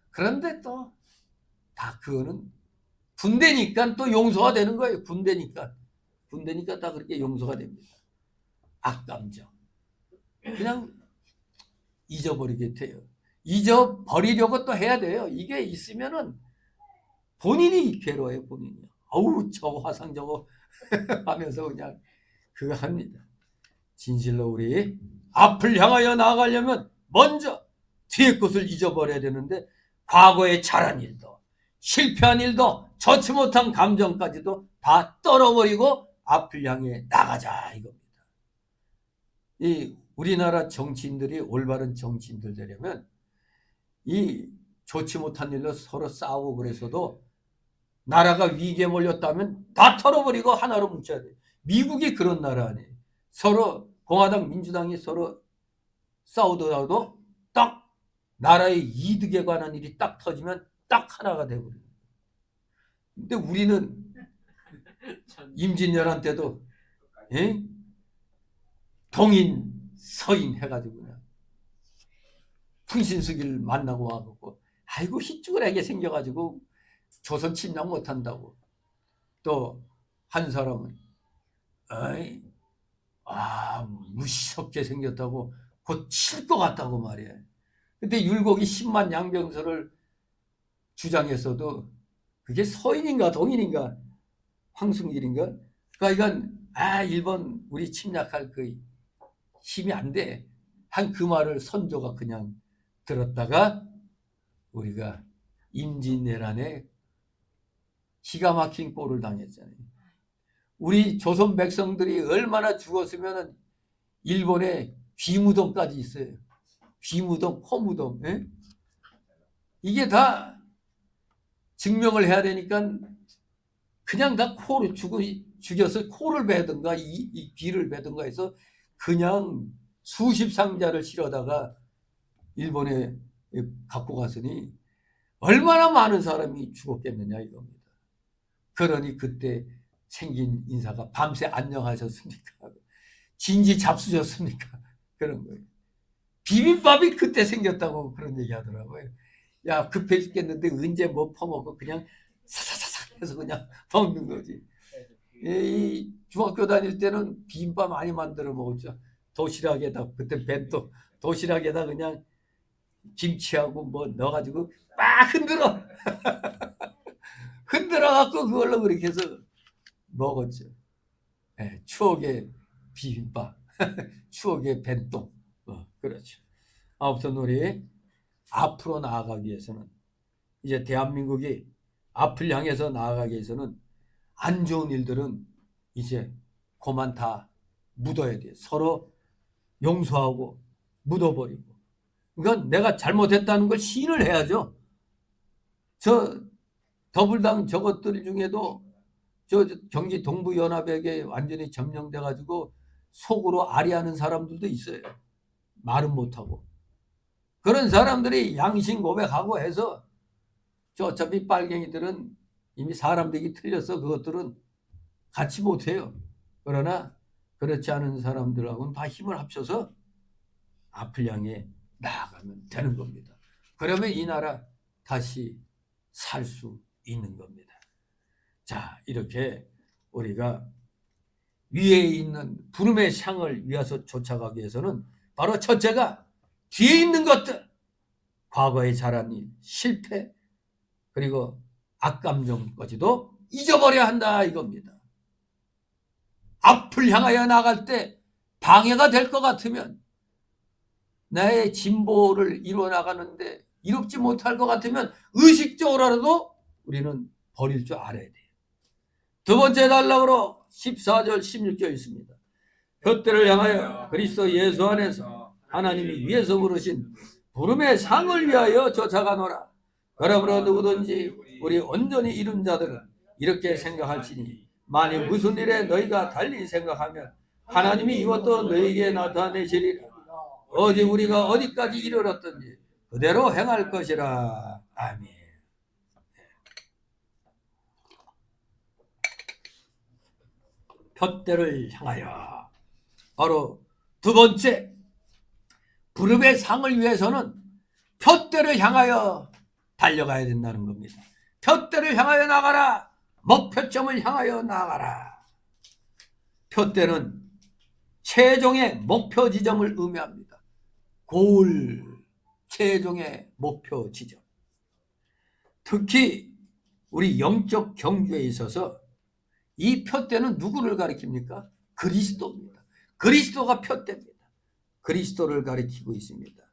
그런데 또 다 그거는 군대니까 또 용서가 되는 거예요. 군대니까 다 그렇게 용서가 됩니다. 악감정 그냥 잊어버리게 돼요. 잊어버리려고 또 해야 돼요. 이게 있으면은 본인이 괴로워요. 본인이. 어우 저거 화상 저거 하면서 그냥 그거 합니다. 진실로 우리 앞을 향하여 나아가려면 먼저 뒤의 것을 잊어버려야 되는데 과거에 잘한 일도 실패한 일도 좋지 못한 감정까지도 다 떨어버리고 앞을 향해 나가자 이겁니다. 이 우리나라 정치인들이 올바른 정치인들 되려면 이 좋지 못한 일로 서로 싸우고 그래서도 나라가 위기에 몰렸다면 다 털어버리고 하나로 뭉쳐야 돼. 미국이 그런 나라 아니에요. 서로 공화당 민주당이 서로 싸우더라도 딱 나라의 이득에 관한 일이 딱 터지면 딱 하나가 돼버려요. 근데 우리는 임진왜란 때도 동인 서인 해가지고 그냥 풍신수기를 만나고 와갖고 아이고 희쭈그레하게 생겨가지고 조선 침략 못한다고. 또 한 사람은 무섭게 생겼다고 곧 칠 것 같다고 말이야. 근데 율곡이 10만 양병설을 주장했어도 그게 서인인가 동인인가 황순길인가 그러니까 일본 우리 침략할 그 힘이 안 돼. 한 그 말을 선조가 그냥 들었다가 우리가 임진왜란에 기가 막힌 꼴을 당했잖아요. 우리 조선 백성들이 얼마나 죽었으면 일본에 귀무덤까지 있어요. 귀무덤, 코무덤. 이게 다 증명을 해야 되니까 그냥 다 코를 죽여서 코를 베든가 이 귀를 베든가 해서 그냥 수십 상자를 실어다가 일본에 갖고 갔으니 얼마나 많은 사람이 죽었겠느냐 이겁니다. 그러니 그때 생긴 인사가 밤새 안녕하셨습니까? 진지 잡수셨습니까? 그런 거예요. 비빔밥이 그때 생겼다고 그런 얘기 하더라고요. 야 급해 죽겠는데 언제 뭐 퍼먹고 그냥 사사사삭 해서 그냥 먹는 거지. 이 중학교 다닐 때는 비빔밥 많이 만들어 먹었죠. 도시락에다 그때 弁当 도시락에다 그냥 김치하고 뭐 넣어가지고 막 흔들어 흔들어 갖고 그걸로 그렇게 해서 먹었죠. 예, 추억의 비빔밥, 추억의 弁当. 그렇죠. 아무튼 우리 앞으로 나아가기 위해서는 이제 대한민국이 앞을 향해서 나아가기 위해서는 안 좋은 일들은 이제 그만 다 묻어야 돼. 서로 용서하고 묻어버리고. 그러니까 내가 잘못했다는 걸 시인을 해야죠. 저 더불당 저것들 중에도 저 경기 동부연합에게 완전히 점령돼 가지고 속으로 아리하는 사람들도 있어요. 말은 못하고. 그런 사람들이 양심 고백하고 해서 저 어차피 빨갱이들은 이미 사람 되기 틀려서 그것들은 같이 못해요. 그러나 그렇지 않은 사람들하고는 다 힘을 합쳐서 앞을 향해 나아가면 되는 겁니다. 그러면 이 나라 다시 살 수 있는 겁니다. 자, 이렇게 우리가 위에 있는 부름의 상을 위해서 쫓아가기 위해서는 바로 첫째가 뒤에 있는 것들, 과거에 잘한 일, 실패, 그리고 악감정까지도 잊어버려야 한다 이겁니다. 앞을 향하여 나갈 때 방해가 될 것 같으면, 나의 진보를 이루어 나가는데 이롭지 못할 것 같으면 의식적으로라도 우리는 버릴 줄 알아야 돼요. 두 번째 단락으로 14절 16절 있습니다. 푯대를 향하여 그리스도 예수 안에서 하나님이 위에서 부르신 부름의 상을 위하여 쫓아가노라. 그러므로 누구든지 우리 온전히 이룬 자들은 이렇게 생각할지니, 만일 무슨 일에 너희가 달리 생각하면 하나님이 이것도 너희에게 나타내시리라. 어제 우리가 어디까지 이르렀든지 그대로 행할 것이라. 아멘. 푯대를 향하여, 바로 두 번째 부름의 상을 위해서는 푯대를 향하여 달려가야 된다는 겁니다. 푯대를 향하여 나가라. 목표점을 향하여 나가라. 푯대는 최종의 목표 지점을 의미합니다. 골, 최종의 목표 지점. 특히 우리 영적 경주에 있어서 이 푯대는 누구를 가리킵니까? 그리스도입니다. 그리스도가 푯대입니다. 그리스도를 가리키고 있습니다.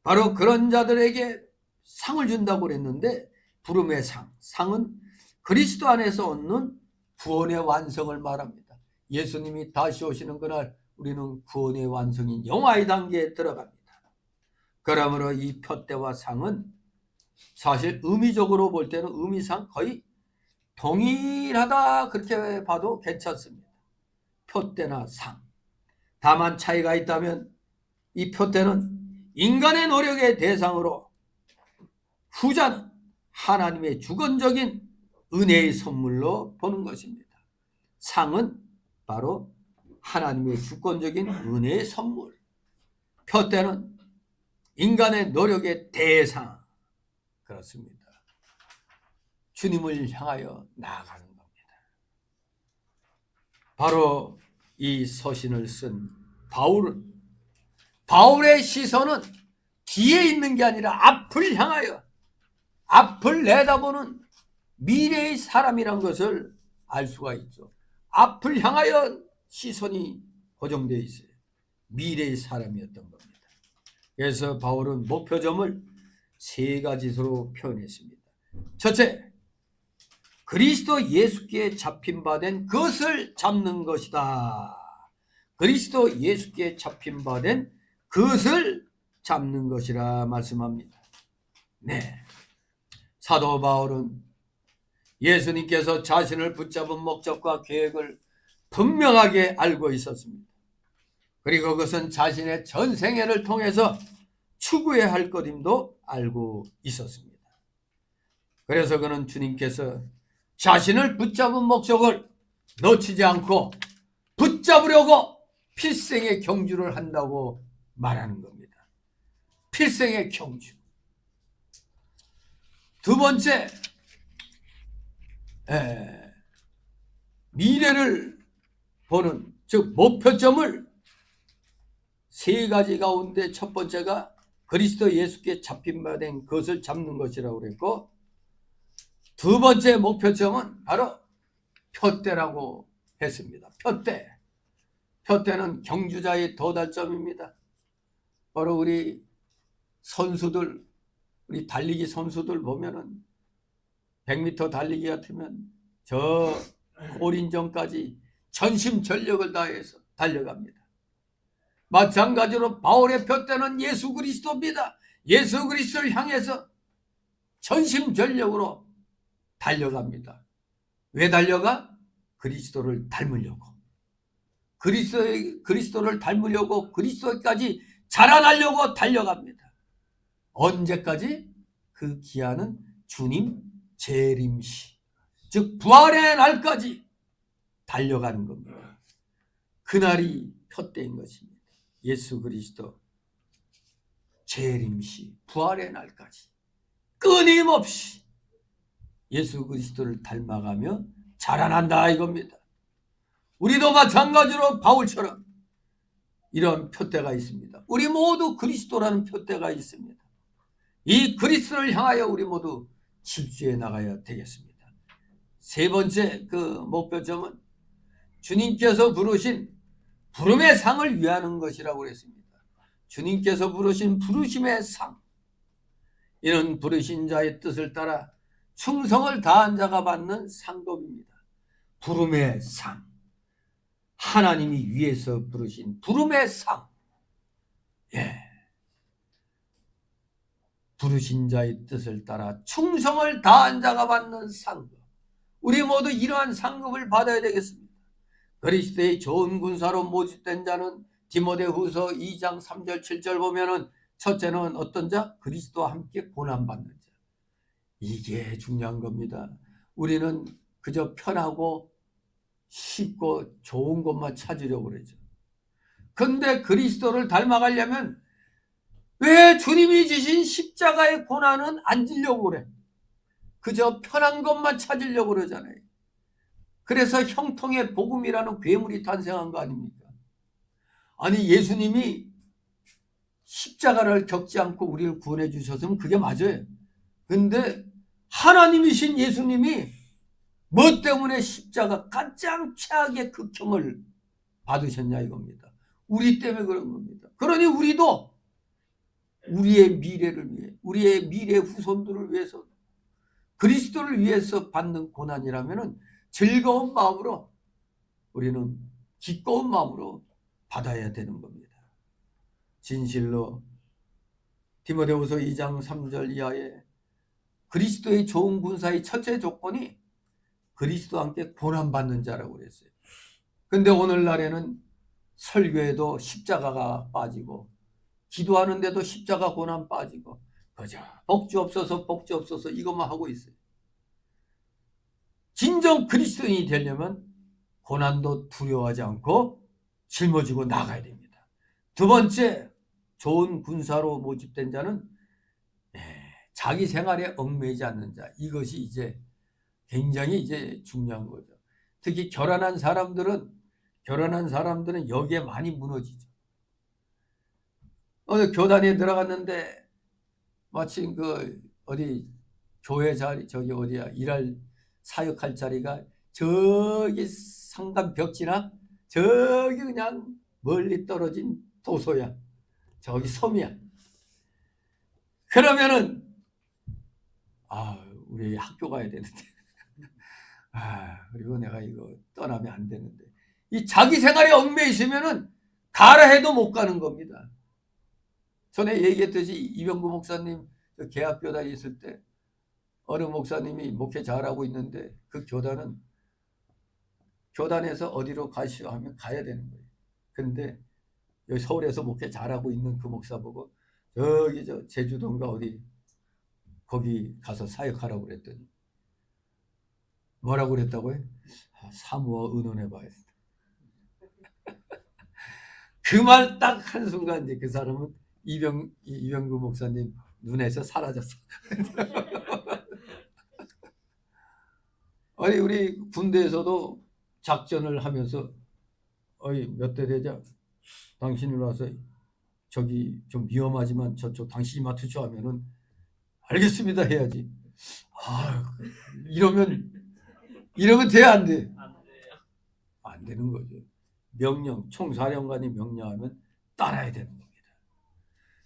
바로 그런 자들에게 상을 준다고 그랬는데, 부름의 상은 그리스도 안에서 얻는 구원의 완성을 말합니다. 예수님이 다시 오시는 그날 우리는 구원의 완성인 영화의 단계에 들어갑니다. 그러므로 이 푯대와 상은 사실 의미적으로 볼 때는 의미상 거의 동일하다 그렇게 봐도 괜찮습니다. 푯대나 상. 다만 차이가 있다면 이 푯대는 인간의 노력의 대상으로, 후자는 하나님의 주권적인 은혜의 선물로 보는 것입니다. 상은 바로 하나님의 주권적인 은혜의 선물, 푯대는 인간의 노력의 대상. 그렇습니다. 주님을 향하여 나아가는 겁니다. 바로 이 서신을 쓴 바울은, 바울의 시선은 뒤에 있는 게 아니라 앞을 향하여, 앞을 내다보는 미래의 사람이란 것을 알 수가 있죠. 앞을 향하여 시선이 고정되어 있어요. 미래의 사람이었던 겁니다. 그래서 바울은 목표점을 세 가지로 표현했습니다. 첫째, 그리스도 예수께 잡힌 바 된 그것을 잡는 것이다. 그리스도 예수께 잡힌 바 된 그것을 잡는 것이라 말씀합니다. 네, 사도 바울은 예수님께서 자신을 붙잡은 목적과 계획을 분명하게 알고 있었습니다. 그리고 그것은 자신의 전생애를 통해서 추구해야 할 것임도 알고 있었습니다. 그래서 그는 주님께서 자신을 붙잡은 목적을 놓치지 않고 붙잡으려고 필생의 경주를 한다고 말하는 겁니다. 필생의 경주. 두 번째, 미래를 보는, 즉 목표점을 세 가지 가운데 첫 번째가 그리스도 예수께 잡힌 바 된 그것을 잡는 것이라고 그랬고, 두 번째 목표점은 바로 표대라고 했습니다. 표대. 표대는 경주자의 도달점입니다. 바로 우리 선수들, 우리 달리기 선수들 보면은 100m 달리기 같으면 저 골인전까지 전심전력을 다해서 달려갑니다. 마찬가지로 바울의 표대는 예수 그리스도입니다. 예수 그리스도를 향해서 전심전력으로 달려갑니다. 왜 달려가? 그리스도를 닮으려고. 그리스도를 닮으려고, 그리스도까지 자라나려고 달려갑니다. 언제까지? 그 기한은 주님 재림시, 즉 부활의 날까지 달려가는 겁니다. 그날이 표대인 것입니다. 예수 그리스도 재림시, 부활의 날까지 끊임없이 예수 그리스도를 닮아가며 자라난다 이겁니다. 우리도 마찬가지로 바울처럼 이런 표대가 있습니다. 우리 모두 그리스도라는 표대가 있습니다. 이 그리스도를 향하여 우리 모두 질주해 나가야 되겠습니다. 세 번째 그 목표점은 주님께서 부르신 부름의 상을 위하는 것이라고 했습니다. 주님께서 부르신 부르심의 상, 이런 부르신 자의 뜻을 따라 충성을 다한 자가 받는 상급입니다. 부름의 상, 하나님이 위에서 부르신 부름의 상, 부르신 자의 뜻을 따라 충성을 다한 자가 받는 상급. 우리 모두 이러한 상급을 받아야 되겠습니다. 그리스도의 좋은 군사로 모집된 자는 디모데후서 2장 3절 7절 보면은 첫째는 어떤 자? 그리스도와 함께 고난받는 자. 이게 중요한 겁니다. 우리는 그저 편하고 쉽고 좋은 것만 찾으려고 그러죠. 근데 그리스도를 닮아가려면 왜 주님이 지신 십자가의 고난은 안 지려고 그래? 그저 편한 것만 찾으려고 그러잖아요. 그래서 형통의 복음이라는 괴물이 탄생한 거 아닙니까? 아니, 예수님이 십자가를 겪지 않고 우리를 구원해 주셨으면 그게 맞아요. 근데 하나님이신 예수님이 뭐 때문에 십자가 가장 최악의 극형을 받으셨냐 이겁니다. 우리 때문에 그런 겁니다. 그러니 우리도 우리의 미래를 위해, 우리의 미래 후손들을 위해서, 그리스도를 위해서 받는 고난이라면 즐거운 마음으로, 우리는 기꺼운 마음으로 받아야 되는 겁니다. 진실로 디모데후서 2장 3절 이하에 그리스도의 좋은 군사의 첫째 조건이 그리스도와 함께 고난받는 자라고 그랬어요. 근데 오늘날에는 설교에도 십자가가 빠지고, 기도하는데도 십자가 고난 빠지고, 그저 복주옵소서 복주옵소서 이것만 하고 있어요. 진정 그리스도인이 되려면 고난도 두려워하지 않고 짊어지고 나가야 됩니다. 두 번째, 좋은 군사로 모집된 자는 자기 생활에 얽매이지 않는 자. 이것이 이제 굉장히 이제 중요한 거죠. 특히 결혼한 사람들은 여기에 많이 무너지죠. 어느 교단에 들어갔는데 마침 그 어디 교회 자리, 저기 어디야, 일할 사역할 자리가 저기 상간 벽지나 저기 그냥 멀리 떨어진 도소야, 저기 섬이야. 그러면은 우리 학교 가야 되는데 그리고 내가 이거 떠나면 안 되는데, 이 자기 생활에 얽매여 있으면은 가라 해도 못 가는 겁니다. 전에 얘기했듯이 이병구 목사님 개학교단에 있을 때 어느 목사님이 목회 잘하고 있는데 그 교단에서 어디로 가시오 하면 가야 되는 거예요. 근데 여기 서울에서 목회 잘하고 있는 그 목사 보고 저기 저 제주도인가 어디 거기 가서 사역하라고 그랬더니 뭐라고 그랬다고요? 사모와 의논해 봐야 돼. 그 말 딱 한순간 이제 그 사람은 이병구 목사님 눈에서 사라졌어. 아니, 우리 군대에서도 작전을 하면서 몇 대 되자 당신이 와서 저기 좀 위험하지만 저쪽 당신이 맡으셔 하면은 알겠습니다 해야지. 아, 이러면 돼, 안 돼? 안 돼요. 안 되는 거죠. 명령, 총사령관이 명령하면 따라야 되는 겁니다.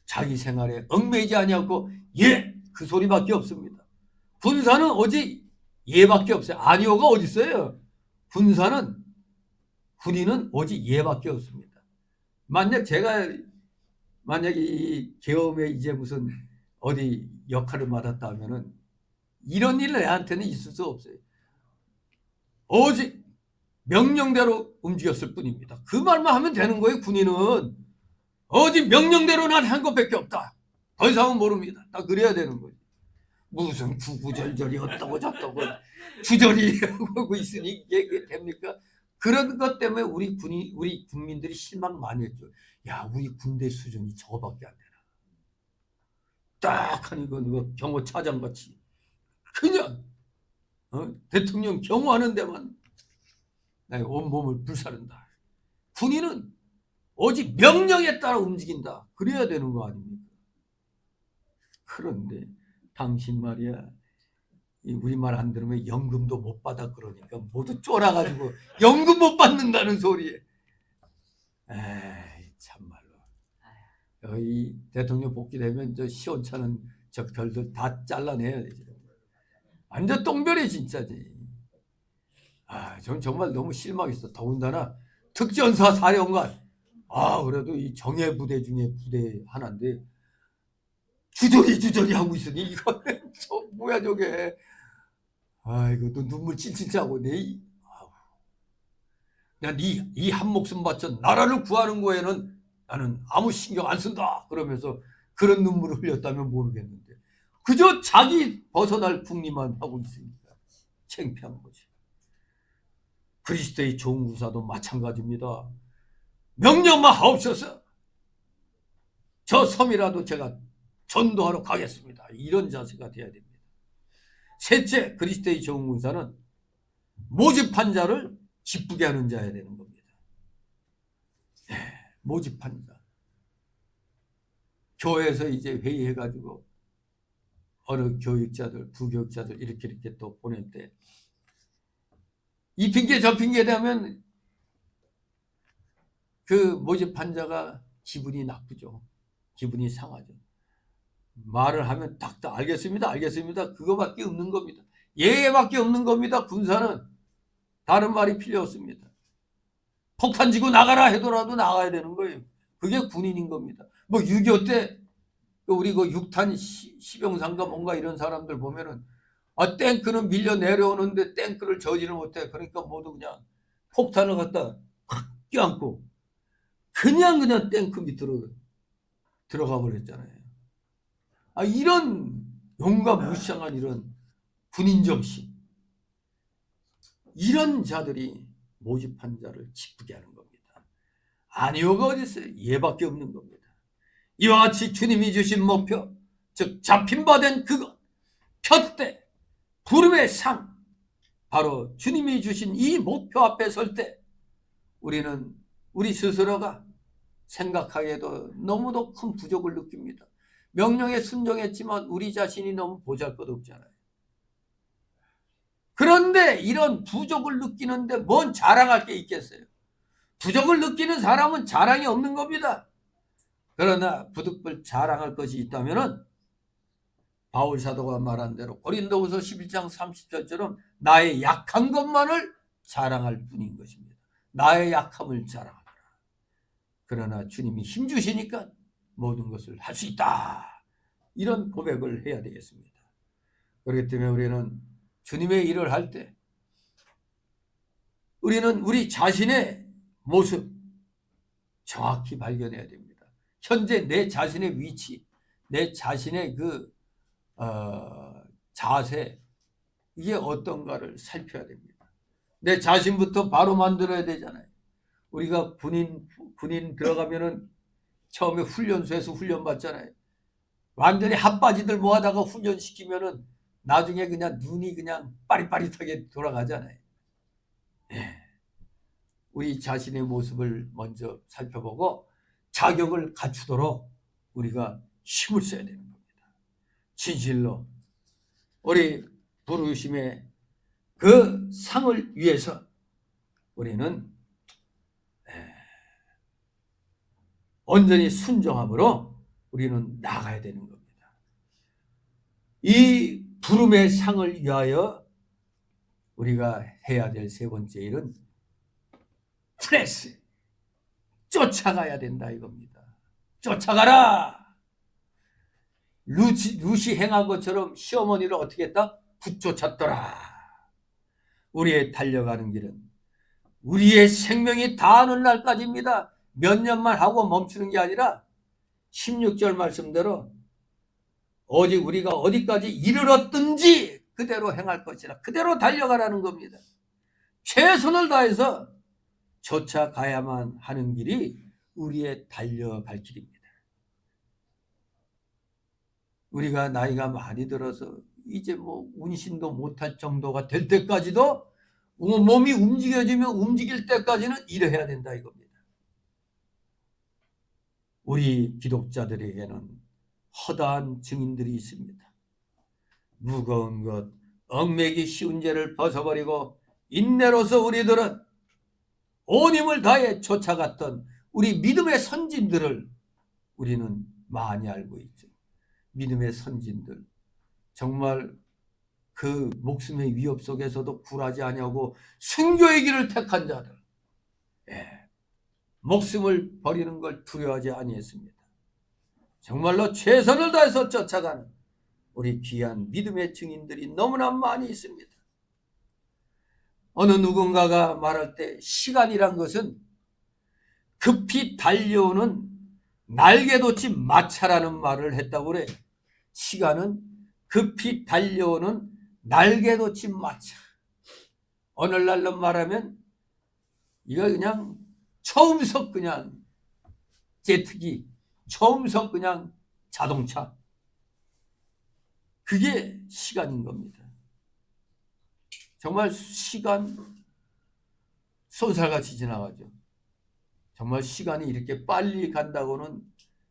자기 생활에 얽매이지 아니하고 예, 그 소리밖에 없습니다. 군사는 오직 예밖에 없어요. 아니오가 어디 있어요? 군인은 오직 예밖에 없습니다. 만약에 이 계엄에 이제 무슨 어디 역할을 맡았다 하면은 이런 일은 애한테는 있을 수 없어요. 오직 명령대로 움직였을 뿐입니다. 그 말만 하면 되는 거예요. 군인은 오직 명령대로 난 한 것밖에 없다. 더 이상은 모릅니다. 다 그래야 되는 거예요. 무슨 구구절절이 어떠고 저떠고 주저리 하고 있으니 이게 됩니까? 그런 것 때문에 우리 국민들이 실망 많이 했죠. 야, 우리 군대 수준이 저거밖에 안 되나. 딱 하니 그 경호 차장같이 그냥 대통령 경호하는 데만 나의 온몸을 불사른다. 군인은 오직 명령에 따라 움직인다. 그래야 되는 거 아닙니까? 그런데 당신 말이야, 우리말 안 들으면 연금도 못 받아 그러니까 모두 쫄아가지고 연금 못 받는다는 소리에. 에이, 참말로. 이 대통령 복귀되면 저 시원찮은 저 별들 다 잘라내야 되죠. 완전 똥별이 진짜지. 아, 전 정말 너무 실망했어. 더군다나 특전사 사령관. 아, 그래도 이 정예부대 중에 부대 하나인데 주저리 하고 있으니 이거는 저 뭐야 저게. 아이고, 또 눈물 찔찔 짜고 내. 야, 이 한 목숨 바쳐 나라를 구하는 거에는 나는 아무 신경 안 쓴다. 그러면서 그런 눈물을 흘렸다면 모르겠는데 그저 자기 벗어날 궁리만 하고 있으니까 창피한 거지. 그리스도의 좋은 군사도 마찬가지입니다. 명령만 하옵소서. 저 섬이라도 제가 전도하러 가겠습니다. 이런 자세가 돼야 됩니다. 셋째, 그리스도의 좋은 군사는 모집한 자를 기쁘게 하는 자야 되는 겁니다. 모집한 자. 교회에서 이제 회의해가지고 어느 교육자들, 부교육자들 이렇게 또 보낼 때 이 핑계 저 핑계 대면 그 모집한 자가 기분이 나쁘죠. 기분이 상하죠. 말을 하면 딱딱 알겠습니다. 그거밖에 없는 겁니다. 예밖에 없는 겁니다. 군사는 다른 말이 필요 없습니다. 폭탄 지고 나가라 해도라도 나가야 되는 거예요. 그게 군인인 겁니다. 뭐 6.25 때 우리 그 6탄 시병상가 뭔가 이런 사람들 보면은 탱크는 밀려 내려오는데 탱크를 저지를 못해. 그러니까 모두 그냥 폭탄을 갖다 확 껴안고 그냥 탱크 밑으로 들어가 버렸잖아요. 이런 용감 무시장한 이런 군인 정신, 이런 자들이 모집한 자를 기쁘게 하는 겁니다. 아니오가 어디 있어요? 예밖에 없는 겁니다. 이와 같이 주님이 주신 목표, 즉 잡힌 바 된 그것, 표대, 부름의 상, 바로 주님이 주신 이 목표 앞에 설 때 우리는 우리 스스로가 생각하기에도 너무도 큰 부족을 느낍니다. 명령에 순종했지만 우리 자신이 너무 보잘것없잖아요. 그런데 이런 부족을 느끼는데 뭔 자랑할 게 있겠어요? 부족을 느끼는 사람은 자랑이 없는 겁니다. 그러나 부득불 자랑할 것이 있다면 바울 사도가 말한 대로 고린도후서 11장 30절처럼 나의 약한 것만을 자랑할 뿐인 것입니다. 나의 약함을 자랑하라. 그러나 주님이 힘 주시니까 모든 것을 할 수 있다. 이런 고백을 해야 되겠습니다. 그렇기 때문에 우리는 주님의 일을 할 때 우리는 우리 자신의 모습 정확히 발견해야 됩니다. 현재 내 자신의 위치, 내 자신의 자세, 이게 어떤가를 살펴야 됩니다. 내 자신부터 바로 만들어야 되잖아요. 우리가 군인 들어가면은 처음에 훈련소에서 훈련 받잖아요. 완전히 핫바지들 모아다가 훈련시키면은 나중에 그냥 눈이 그냥 빠릿빠릿하게 돌아가잖아요. 우리 자신의 모습을 먼저 살펴보고 자격을 갖추도록 우리가 힘을 써야 되는 겁니다. 진실로 우리 부르심의 그 상을 위해서 우리는 온전히 순종함으로 우리는 나가야 되는 겁니다. 이 부름의 상을 위하여 우리가 해야 될 세 번째 일은 프레스, 쫓아가야 된다 이겁니다. 쫓아가라. 룻이 행한 것처럼 시어머니를 어떻게 했다? 붙쫓았더라. 우리의 달려가는 길은 우리의 생명이 다하는 날까지입니다. 몇 년만 하고 멈추는 게 아니라 16절 말씀대로 오직 우리가 어디까지 이르렀든지 그대로 행할 것이라. 그대로 달려가라는 겁니다. 최선을 다해서 쫓아가야만 하는 길이 우리의 달려갈 길입니다. 우리가 나이가 많이 들어서 이제 뭐 운신도 못할 정도가 될 때까지도 몸이 움직여지면 움직일 때까지는 일해야 된다 이겁니다. 우리 기독자들에게는 허다한 증인들이 있습니다. 무거운 것, 얽매기 쉬운 죄를 벗어버리고 인내로서 우리들은 온 힘을 다해 쫓아갔던 우리 믿음의 선진들을 우리는 많이 알고 있죠. 믿음의 선진들, 정말 그 목숨의 위협 속에서도 굴하지 아니하고 순교의 길을 택한 자들, 목숨을 버리는 걸 두려워하지 아니했습니다. 정말로 최선을 다해서 쫓아가는 우리 귀한 믿음의 증인들이 너무나 많이 있습니다. 어느 누군가가 말할 때 시간이란 것은 급히 달려오는 날개돋이 마차라는 말을 했다고 그래요. 시간은 급히 달려오는 날개돋이 마차. 오늘날로 말하면 이거 그냥 처음석 그냥 제트기, 처음석 그냥 자동차. 그게 시간인 겁니다. 정말 시간 쏜살같이 지나가죠. 정말 시간이 이렇게 빨리 간다고는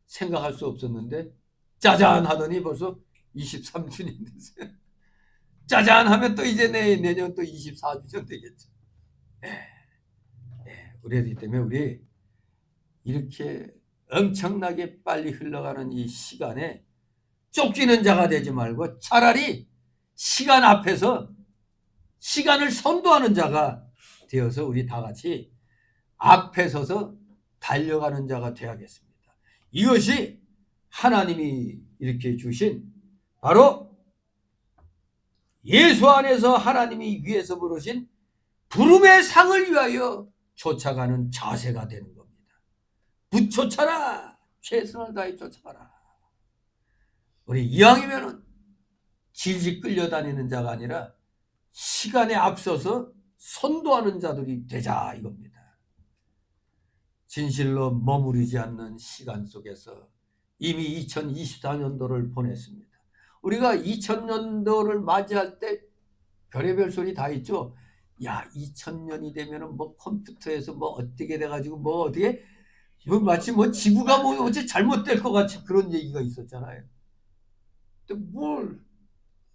생각할 수 없었는데 짜잔 하더니 벌써 23주년 됐어요. 짜잔 하면 또 이제 내년 또 24주년 되겠죠. 그렇기 때문에 우리 이렇게 엄청나게 빨리 흘러가는 이 시간에 쫓기는 자가 되지 말고 차라리 시간 앞에서 시간을 선도하는 자가 되어서 우리 다 같이 앞에 서서 달려가는 자가 되어야겠습니다. 이것이 하나님이 이렇게 주신 바로 예수 안에서 하나님이 위에서 부르신 부름의 상을 위하여 쫓아가는 자세가 되는 겁니다. 붙쫓아라. 최선을 다해 쫓아가라. 우리 이왕이면은 질질 끌려다니는 자가 아니라 시간에 앞서서 선도하는 자들이 되자 이겁니다. 진실로 머무르지 않는 시간 속에서 이미 2024년도를 보냈습니다. 우리가 2000년도를 맞이할 때 별의별 소리 다 있죠. 야, 2000년이 되면은 뭐 컴퓨터에서 뭐 어떻게 돼가지고 뭐 어떻게 뭐 마치 뭐 지구가 뭐 어째 잘못될 것 같이 그런 얘기가 있었잖아요. 근데 뭘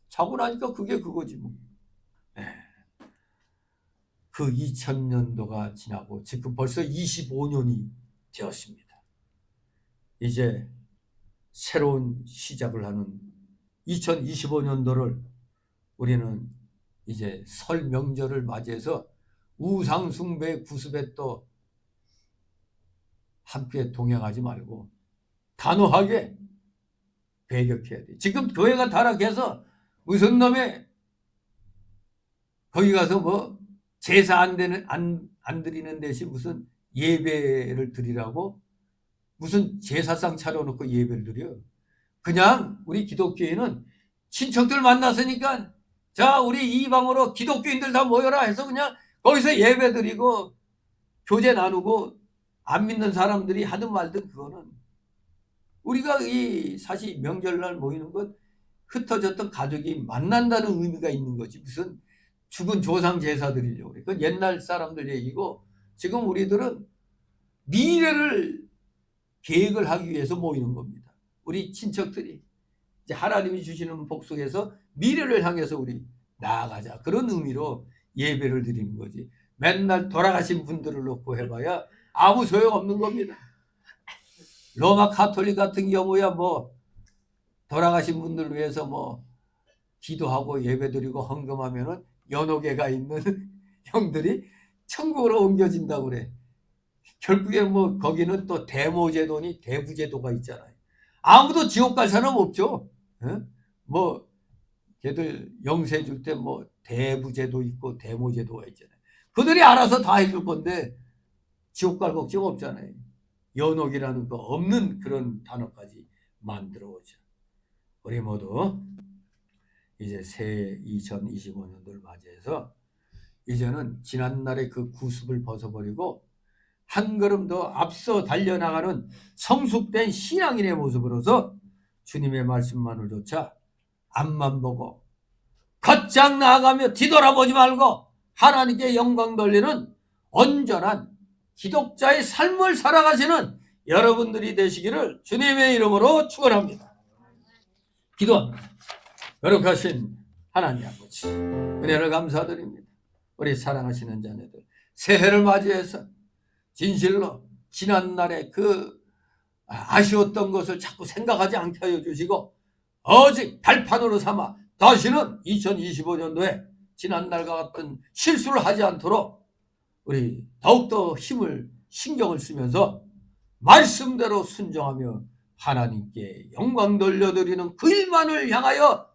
자고 나니까 그게 그거지 뭐. 그 2000년도가 지나고 지금 벌써 25년이 되었습니다. 이제 새로운 시작을 하는 2025년도를 우리는 이제 설 명절을 맞이해서 우상숭배 구습에 또 함께 동행하지 말고 단호하게 배격해야 돼. 지금 교회가 타락해서 무슨 놈의 거기 가서 뭐 제사 안 드리는 대신 무슨 예배를 드리라고 무슨 제사상 차려놓고 예배를 드려. 그냥 우리 기독교인은 친척들 만났으니까 자 우리 이방으로 기독교인들 다 모여라 해서 그냥 거기서 예배 드리고 교제 나누고 안 믿는 사람들이 하든 말든 그거는 우리가 이 사실 명절날 모이는 건 흩어졌던 가족이 만난다는 의미가 있는 거지 무슨 죽은 조상 제사 드리려고 그래. 그건 옛날 사람들 얘기고 지금 우리들은 미래를 계획을 하기 위해서 모이는 겁니다. 우리 친척들이 이제 하나님이 주시는 복 속에서 미래를 향해서 우리 나아가자, 그런 의미로 예배를 드리는 거지. 맨날 돌아가신 분들을 놓고 해봐야 아무 소용없는 겁니다. 로마 가톨릭 같은 경우야 뭐 돌아가신 분들 위해서 뭐 기도하고 예배드리고 헌금하면은 연옥에가 있는 형들이 천국으로 옮겨진다고 그래. 결국에 뭐 거기는 또 대모제도니 대부제도가 있잖아요. 아무도 지옥 갈 사람 없죠. 어? 뭐 걔들 영세 줄 때 뭐 대부제도 있고 대모제도가 있잖아요. 그들이 알아서 다 해줄 건데 지옥 갈 걱정 없잖아요. 연옥이라는 거 없는 그런 단어까지 만들어 오죠. 우리 모두 이제 새해 2025년도를 맞이해서 이제는 지난날의 그 구습을 벗어버리고 한 걸음 더 앞서 달려나가는 성숙된 신앙인의 모습으로서 주님의 말씀만을 조차 앞만 보고 걷장 나아가며 뒤돌아보지 말고 하나님께 영광 돌리는 온전한 기독자의 삶을 살아가시는 여러분들이 되시기를 주님의 이름으로 축원합니다. 기도합니다. 거룩하신 하나님 아버지, 은혜를 감사드립니다. 우리 사랑하시는 자녀들 새해를 맞이해서 진실로 지난날에 그 아쉬웠던 것을 자꾸 생각하지 않게 하여 주시고 오직 발판으로 삼아 다시는 2025년도에 지난날과 같은 실수를 하지 않도록 우리 더욱더 힘을 신경을 쓰면서 말씀대로 순종하며 하나님께 영광 돌려드리는 그 일만을 향하여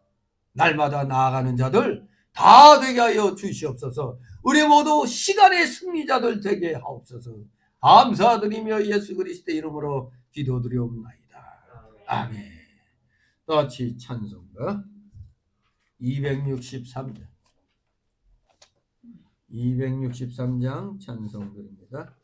날마다 나아가는 자들 다 되게 하여 주시옵소서. 우리 모두 시간의 승리자들 되게 하옵소서. 감사드리며 예수 그리스도의 이름으로 기도드리옵나이다. 아멘. 같이 찬송가 263장 찬송드립니다.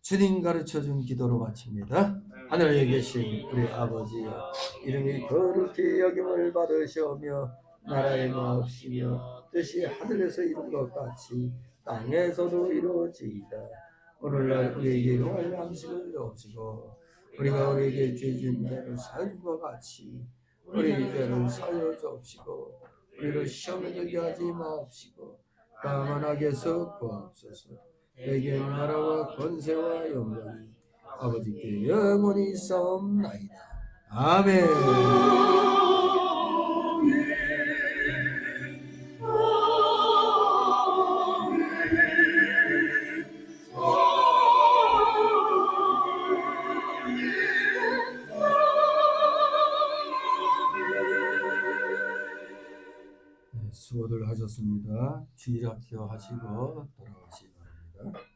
주님 가르쳐준 기도로 마칩니다. 하늘에 계신 우리 아버지여, 이름이 거룩히 여김을 받으시오며 나라의 마옵시며 뜻이 하늘에서 이룬 것 같이 땅에서도 이루어지이다. 오늘날 우리에게 일용할 양식을 주시고 우리가 우리에게 죄 지은 자를 사하는 것 같이 우리 죄를 사하여 주옵시고 우리를 시험에 들게 하지 마옵시고 다만 악에서 구하옵소서. 내게 나라와 권세와 영광이 아버지께 영원히 있사옵나이다. 아멘. 수고들 하셨습니다. 주일 학교 하시고 돌아가시기 바랍니다.